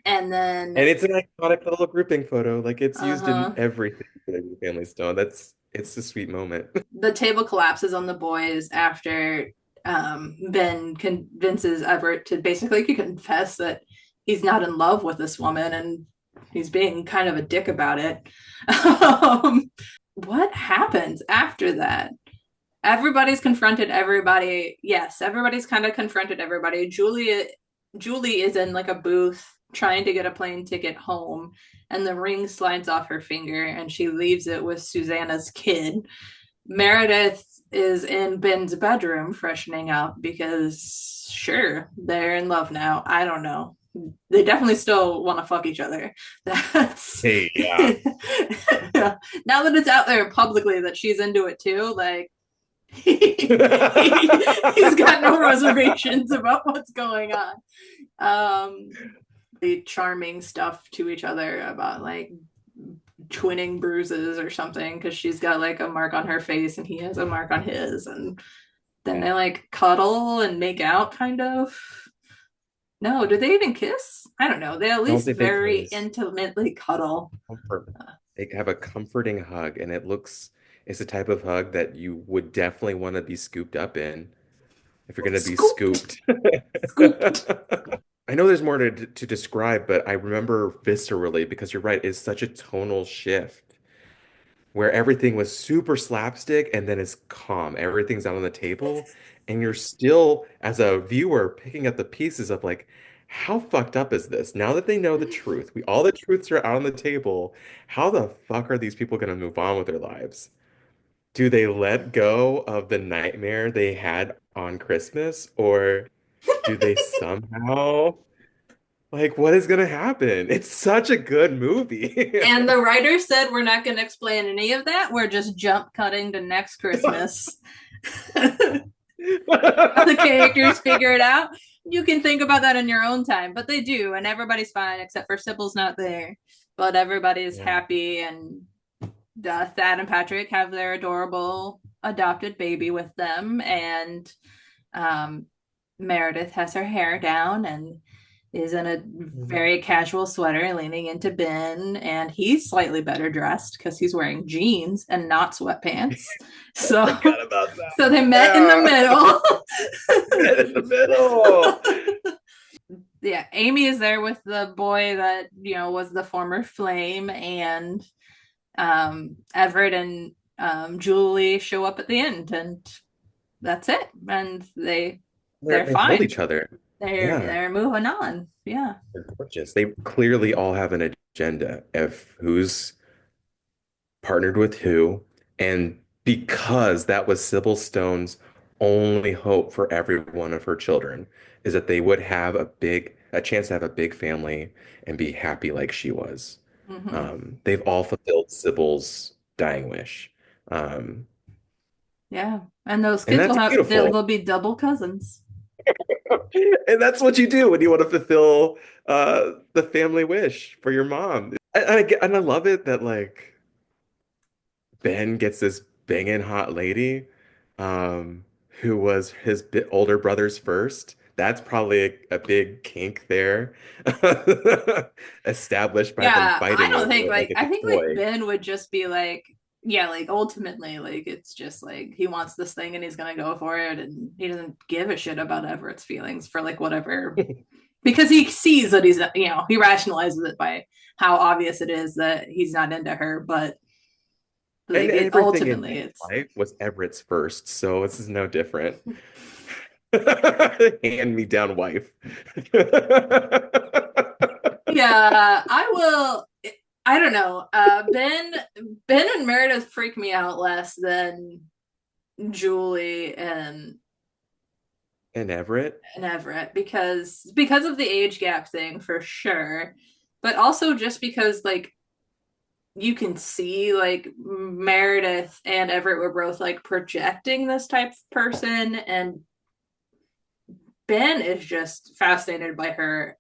And then, And it's an iconic little grouping photo. Like it's used in uh-huh, everything in Family Stone. It's a sweet moment. the table collapses on the boys after Ben convinces Everett to basically confess that he's not in love with this woman and he's being kind of a dick about it. What happens after that? Everybody's confronted everybody. Yes, everybody's kind of confronted everybody. Julie is in like a booth trying to get a plane ticket home, and the ring slides off her finger and she leaves it with Susanna's kid. Meredith is in Ben's bedroom freshening up because sure, they're in love now. I don't know. They definitely still want to fuck each other. That's Hey, yeah. now that it's out there publicly that she's into it too, like he's got no reservations about what's going on. Um, the charming stuff to each other about like twinning bruises or something because she's got like a mark on her face and he has a mark on his, and then they Yeah. like cuddle and make out kind of. No, do they even kiss? I don't know. They at I don't least think they very kiss. intimately cuddle. Comfort. They have a comforting hug, and it's the type of hug that you would definitely want to be scooped up in if you're going to be Scooped, scooped. scooped. I know there's more to describe, but I remember viscerally because you're right, it's such a tonal shift where everything was super slapstick and then it's calm. Everything's out on the table, and you're still, as a viewer, picking up the pieces of like, how fucked up is this? Now that they know the truth, all the truths are out on the table. How the fuck are these people gonna move on with their lives? Do they let go of the nightmare they had on Christmas, or do they somehow like what is gonna happen? It's such a good movie. And the writer said we're not going to explain any of that. We're just jump cutting to next Christmas. How the characters figure it out. You can think about that in your own time, but they do, and everybody's fine except for Sybil's not there. But everybody's Yeah. happy, and Thad and Patrick have their adorable adopted baby with them, and um, Meredith has her hair down and is in a very casual sweater leaning into Ben, and he's slightly better dressed because he's wearing jeans and not sweatpants. I So forgot about that. so they met in the Yeah. middle. Met in the middle. Yeah, Amy is there with the boy that was the former flame, and Everett and Julie show up at the end, and that's it. And they're They hold fine. each other. They're Yeah, they're moving on. Yeah. they're gorgeous. They clearly all have an agenda of who's partnered with who. And because that was Sybil Stone's only hope for every one of her children is that they would have a chance to have a big family and be happy like she was. Hmm. They've all fulfilled Sybil's dying wish. Um, Yeah. And those and kids will that's have beautiful. they'll be double cousins. And that's what you do when you want to fulfill the family wish for your mom. And I love it that like Ben gets this banging hot lady, who was his bit older brother's first. That's probably a big kink there, established by them Yeah, I fighting don't over think it like like it's I a think like toy. Ben would just be like, yeah, like ultimately, like it's just like he wants this thing and he's gonna go for it, and he doesn't give a shit about Everett's feelings for like whatever, because he sees that he's, he rationalizes it by how obvious it is that he's not into her, but And like it everything in ultimately Ben's it's life was Everett's first, so this is no different. Hand me down wife. yeah, I will. I don't know. Ben and Meredith freak me out less than Julie And Everett. and Everett, because of the age gap thing for sure, but also just because like you can see like Meredith and Everett were both like projecting this type of person, and Ben is just fascinated by her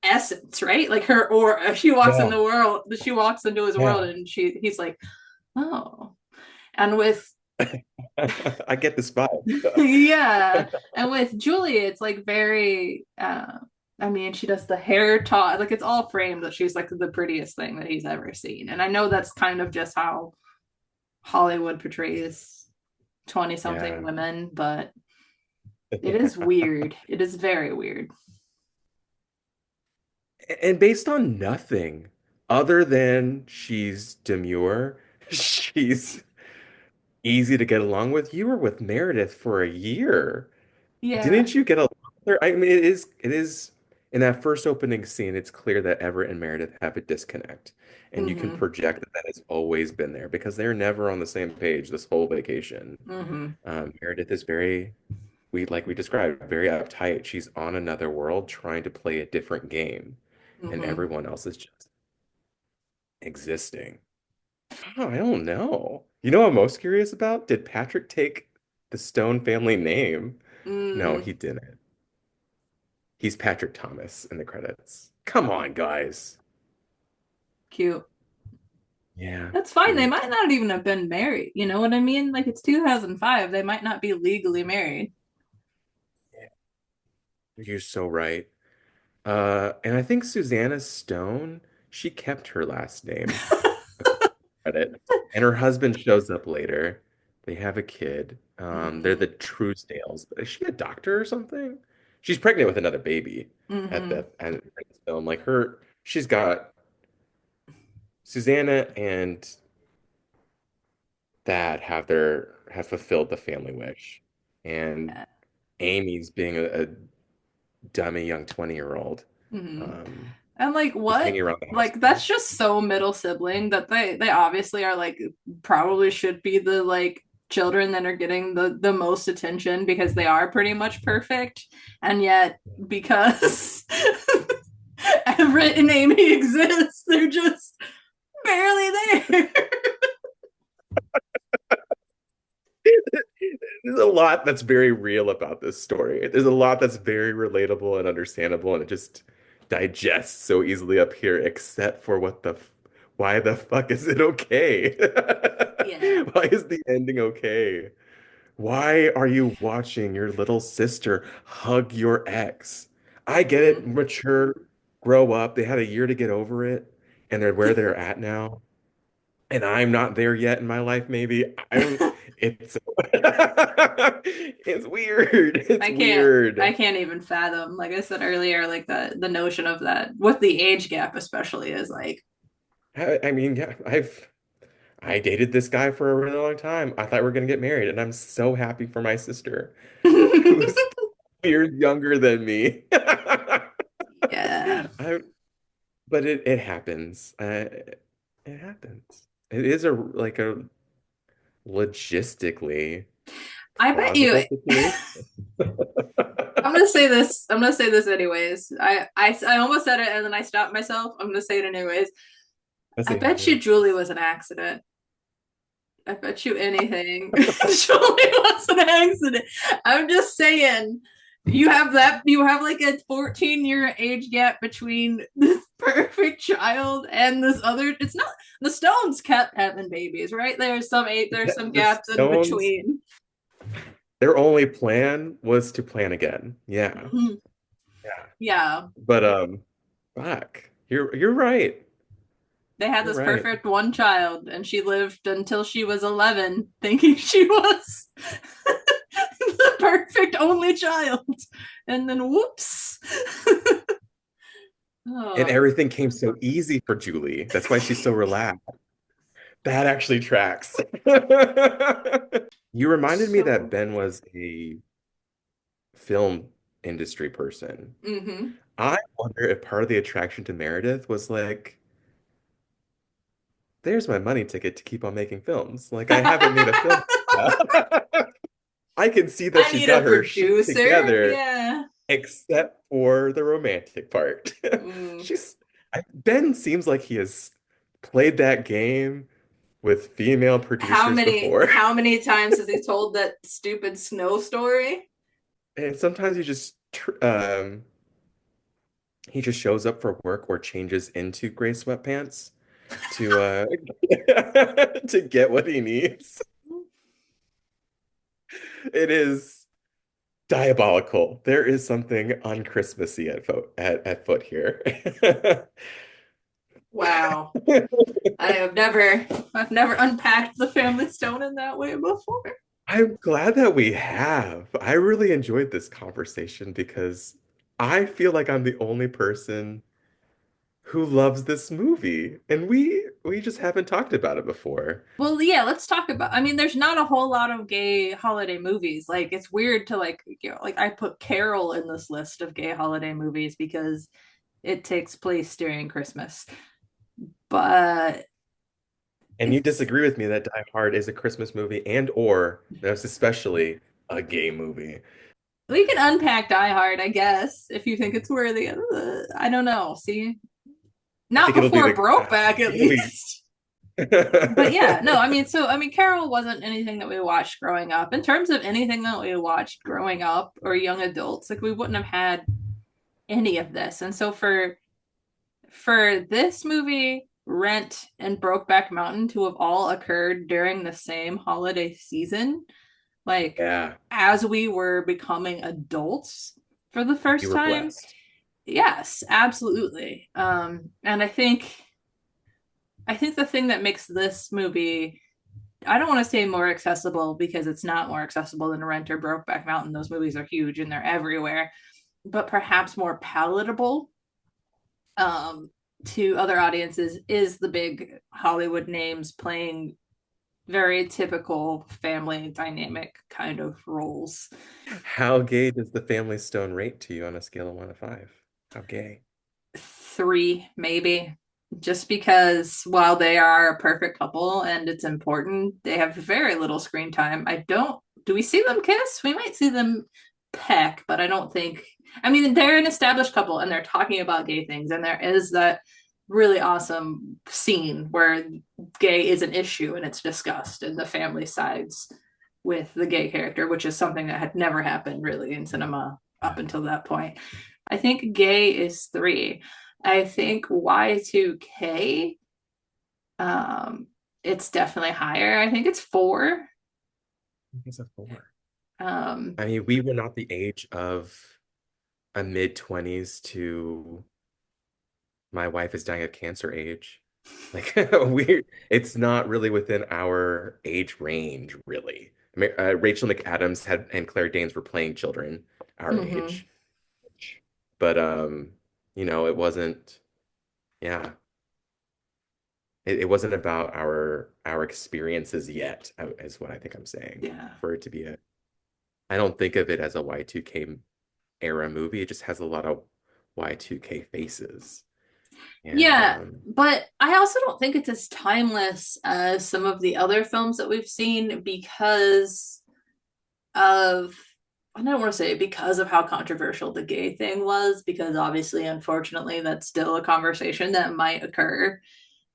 essence, right? Like her aura. Yeah. She walks into his world, Yeah. and he's like, oh. And with I get this vibe. yeah, and with Julie, it's like very. I mean, she does the hair talk, like it's all framed that she's like the prettiest thing that he's ever seen, and I know that's kind of just how Hollywood portrays 20 something Yeah. women, but it is weird. It is very weird. And based on nothing other than she's demure, she's easy to get along with. You were with Meredith for a year. Yeah. Didn't you get along with her? I mean, it is in that first opening scene, it's clear that Everett and Meredith have a disconnect. And you can Mm-hmm. project that that has always been there because they're never on the same page this whole vacation. Mm-hmm. Meredith is like we described, very uptight. She's on another world trying to play a different game, and Mm-hmm. everyone else is just existing. Oh, I don't know. You know what I'm most curious about? Did Patrick take the Stone family name? No, Mm, he didn't. He's Patrick Thomas in the credits. Come on, guys. cute. Yeah, That's fine. They cute. might not even have been married. You know what I mean? Like it's 2005. They might not be legally married. Yeah, you're so right. And I think Susanna Stone, she kept her last name. Credit. And her husband shows up later. They have a kid. They're Mm-hmm. the Truesdales. Is she a doctor or something? She's pregnant with another baby at Mm-hmm. the end of the film. Like she's got Susanna and that have fulfilled the family wish. And Yeah. Amy's being a dummy young 20-year-old. Mm-hmm. Um, And like who's what? hanging around the house Like too that's much. just so middle sibling that they obviously are like probably should be the like children that are getting the most attention because they are pretty much perfect. And yet because Everett and Amy exist, they're just barely there. There's a lot that's very real about this story. There's a lot that's very relatable and understandable, and it just digests so easily up here, except for why the fuck is it okay? Yeah. Why is the ending okay? Why are you watching your little sister hug your ex? I get it, Mm-hmm. mature, grow up. They had a year to get over it, and they're where they're at now. And I'm not there yet in my life, maybe. It's it's weird. It's I weird. can't even fathom, like I said earlier, like the notion of that with the age gap especially is like I mean, yeah, I dated this guy for a really long time. I thought we were gonna get married, and I'm so happy for my sister, who's years younger than me. yeah. I, but it happens. It happens. It is a like a logistically I bet you. plausible situation. I'm gonna say this. I'm gonna say this anyways. I almost said it and then I stopped myself. I'm gonna say it anyways. I I say bet you anyways. Julie was an accident. I bet you anything. Julie was an accident. I'm just saying. You have like a 14-year age gap between this perfect child and this other. It's not the Stones kept having babies, right? There's some The gaps in Stones, between. their only plan was to plan again. Yeah. Mhm. Yeah. Yeah. But fuck. You're right. They had You're this right. perfect one child, and she lived until she was 11, thinking she was the perfect only child. And then whoops. And Oh. everything came so easy for Julie. That's why she's so relaxed. That actually tracks. You reminded me that So, Ben was a film industry person. mm-hmm. I wonder if part of the attraction to Meredith was like, there's my money ticket to keep on making films. Like, I haven't made a film. I can see that I she's need a got her shit producer. together, Yeah. except for the romantic part. Mm. She's Ben seems like he has played that game with female producers before. How many times has he told that stupid snow story? And sometimes he just shows up for work or changes into gray sweatpants to to get what he needs. It is diabolical. There is something unchristmassy at foot here. Wow. I've never unpacked the family stone in that way before. I'm glad that we have. I really enjoyed this conversation because I feel like I'm the only person who loves this movie, and we just haven't talked about it before. Well, yeah, let's talk about. I mean, there's not a whole lot of gay holiday movies. Like, it's weird to like I put Carol in this list of gay holiday movies because it takes place during Christmas. But And you it's disagree with me that Die Hard is a Christmas movie and or that's especially a gay movie. we can unpack Die Hard, I guess, if you think it's worthy. I don't know. See, I not think it'll be before the Brokeback, at it'll be least. But yeah, no, I mean, Carol wasn't anything that we watched growing up. In terms of anything that we watched growing up or young adults, like we wouldn't have had any of this. And so for this movie, Rent and Brokeback Mountain to have all occurred during the same holiday season, like Yeah, as we were becoming adults for the you first were time, blessed. yes, absolutely. And I think the thing that makes this movie, I don't want to say more accessible because it's not more accessible than Rent or Brokeback Mountain. Those movies are huge and they're everywhere, but perhaps more palatable um, to other audiences is the big Hollywood names playing very typical family dynamic kind of roles. How gay does the Family Stone rate to you on a scale of 1 to 5? How gay? Three, maybe. Just because while they are a perfect couple and it's important, they have very little screen time. Do we see them kiss? We might see them peck, but I don't think, I mean, they're an established couple and they're talking about gay things. And there is that really awesome scene where gay is an issue and it's discussed and the family sides with the gay character, which is something that had never happened really in cinema up until that point. I think gay is three. I think Y2K, um, it's definitely higher. I think it's four. I think it's a 4. Um, I mean, we were not the age of a mid-20s to my wife is dying of cancer age. Like it's not really within our age range, really. I mean, Rachel McAdams had and Claire Danes were playing children our mhm. age, but it wasn't. Yeah, it wasn't about our experiences yet, is what I think I'm saying. Yeah. For it to be I don't think of it as a Y2K era movie. It just has a lot of Y2K faces. And Yeah, but I also don't think it's as timeless as some of the other films that we've seen because of, I don't want to say because of how controversial the gay thing was, because obviously, unfortunately, that's still a conversation that might occur.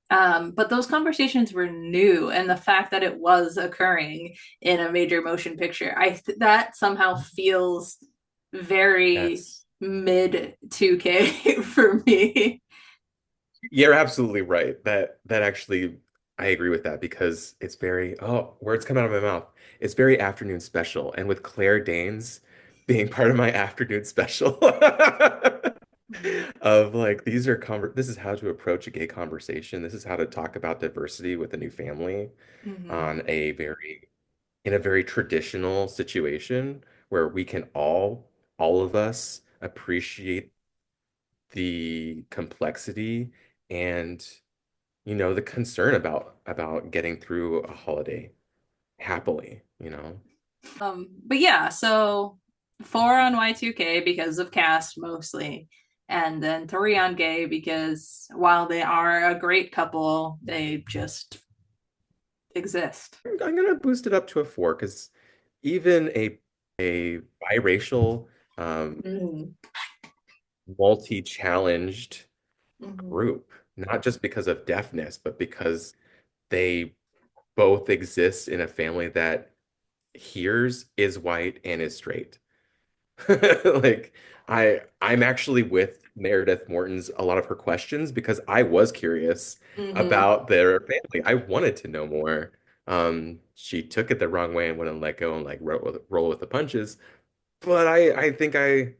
But those conversations were new, and the fact that it was occurring in a major motion picture, that somehow feels very yes, mid 2K for me. you're absolutely right. That actually I agree with that because it's very, oh, words come out of my mouth. It's very afternoon special. And with Claire Danes being part of my afternoon special of like this is how to approach a gay conversation. This is how to talk about diversity with a new family Mm-hmm. on a very in a very traditional situation where we can all of us appreciate the complexity and the concern about getting through a holiday happily. But yeah, so four on Y2K because of cast mostly, and then three on gay because while they are a great couple, they just exist. I'm gonna boost it up to a 4 because even a biracial, um, Mm-hmm. multi-challenged Mm-hmm. group, not just because of deafness, but because they both exist in a family that hears, is white, and is straight. Like I'm actually with Meredith Morton's a lot of her questions because I was curious Mm-hmm. about their family. I wanted to know more. She took it the wrong way and wouldn't let go and like roll with the punches. But I think I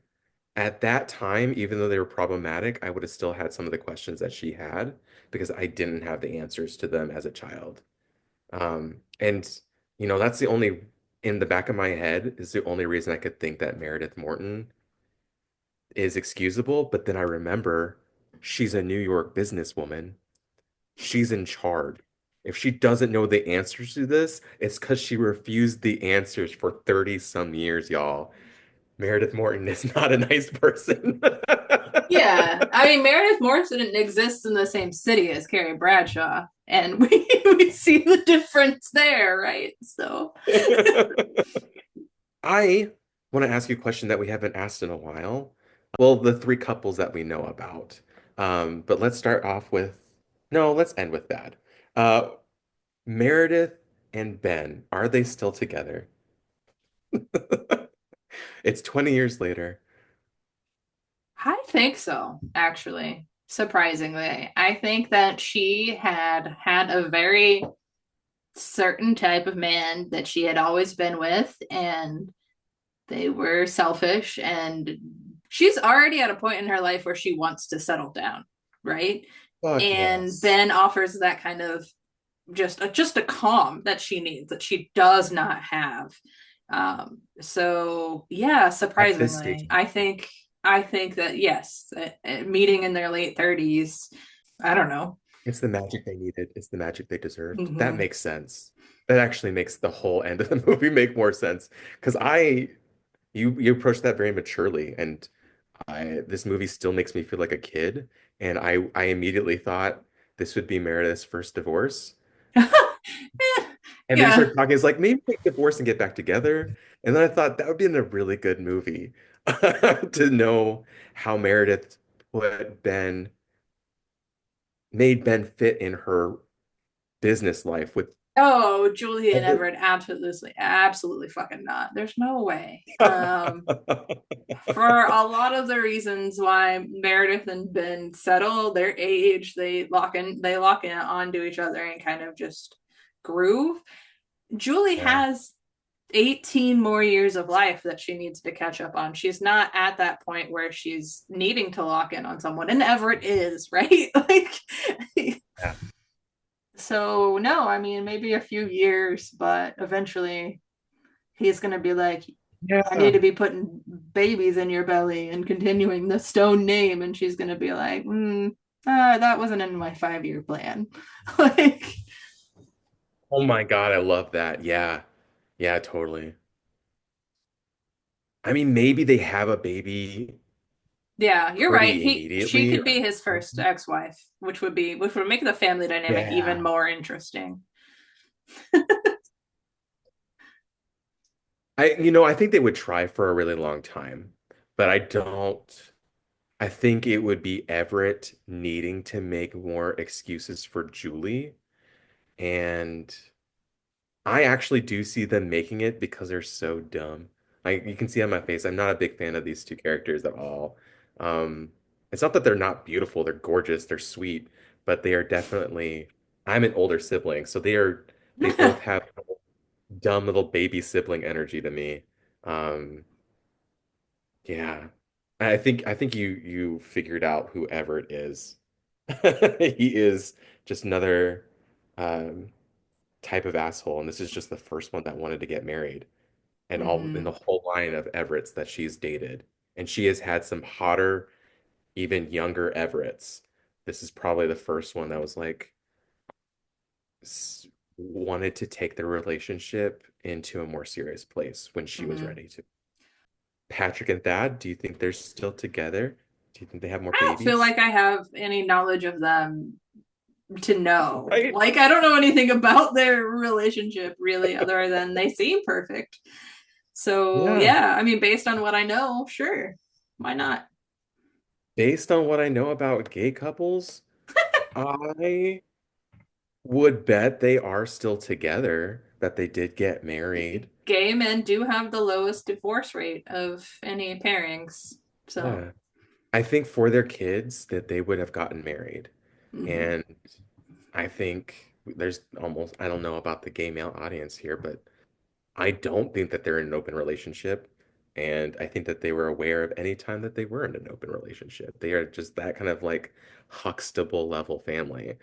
at that time, even though they were problematic, I would have still had some of the questions that she had because I didn't have the answers to them as a child. And that's the only in the back of my head is the only reason I could think that Meredith Morton is excusable, but then I remember she's a New York businesswoman. She's in charge. If she doesn't know the answers to this, it's because she refused the answers for 30 some years, y'all. Meredith Morton is not a nice person. Yeah, I mean Meredith Morrison didn't exist in the same city as Carrie Bradshaw, and we see the difference there, right? So I want to ask you a question that we haven't asked in a while. Well, the three couples that we know about. But let's start off with, no, let's end with that. Uh, Meredith and Ben, are they still together? It's 20 years later. I think so, actually. Surprisingly, I think that she had a very certain type of man that she had always been with, and they were selfish. And she's already at a point in her life where she wants to settle down, right? Fuck And yes. Ben offers that kind of just a calm that she needs that she does not have. So yeah, At this stage, surprisingly, I think that yes, meeting in their late 30s, I don't know. it's the magic they needed. It's the magic they deserved. That Mm-hmm. makes sense. That actually makes the whole end of the movie make more sense. Because you approach that very maturely, and this movie still makes me feel like a kid. And I immediately thought this would be Meredith's first divorce. And then you Yeah. start talking, it's like maybe they divorce and get back together. And then I thought that would be in a really good movie to know how Meredith put Ben made Ben fit in her business life with Oh, Julie and every Everett, absolutely, absolutely fucking not. There's no way. For a lot of the reasons why Meredith and Ben settle, their age, they lock in onto each other and kind of just groove. Julie Yeah. has 18 more years of life that she needs to catch up on. She's not at that point where she's needing to lock in on someone, and Everett is, right? Like, Yeah. so no, I mean, maybe a few years, but eventually he's going to be like, I need Yeah. to be putting babies in your belly and continuing the Stone name. And she's going to be like, that wasn't in my 5 year plan. Like, Oh my God, I love that. Yeah. Yeah, totally. I mean, maybe they have a baby Yeah, you're right. pretty She immediately could be or his first something. ex-wife, which would make the family dynamic even Yeah. more interesting. I think they would try for a really long time, but I think it would be Everett needing to make more excuses for Julie. And I actually do see them making it because they're so dumb. You can see on my face, I'm not a big fan of these two characters at all. Um, it's not that they're not beautiful, they're gorgeous, they're sweet, but they are definitely, I'm an older sibling, so they both have dumb little baby sibling energy to me. Um, yeah. I think you figured out who Everett is. He is just another um type of asshole, and this is just the first one that wanted to get married, and all in the Hmm. whole line of Everetts that she's dated. And she has had some hotter, even younger Everetts. This is probably the first one that was like wanted to take their relationship into a more serious place when she was Hmm. ready to. Patrick and Thad, do you think they're still together? Do you think they have more I don't feel babies? like I have any knowledge of them to know. Right? Like, I don't know anything about their relationship really, other than they seem perfect. So, Yeah. yeah, I mean, based on what I know, sure. Why not? Based on what I know about gay couples, I would bet they are still together, that they did get married. Gay men do have the lowest divorce rate of any pairings. So, Yeah. I think for their kids that they would have gotten married. mhm. And I think there's almost, I don't know about the gay male audience here, but I don't think that they're in an open relationship. And I think that they were aware of any time that they were in an open relationship. They are just that kind of like Huxtable level family.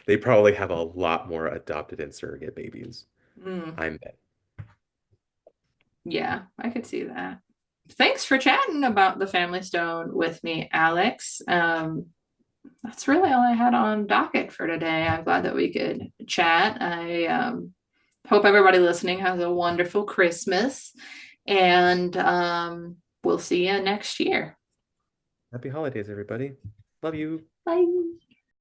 They probably have a lot more adopted and surrogate babies. Mm, I'm bet. yeah, I could see that. Thanks for chatting about the Family Stone with me, Alex. That's really all I had on docket for today. I'm glad that we could chat. I hope everybody listening has a wonderful Christmas, and we'll see you next year. Happy holidays, everybody. Love you. Bye.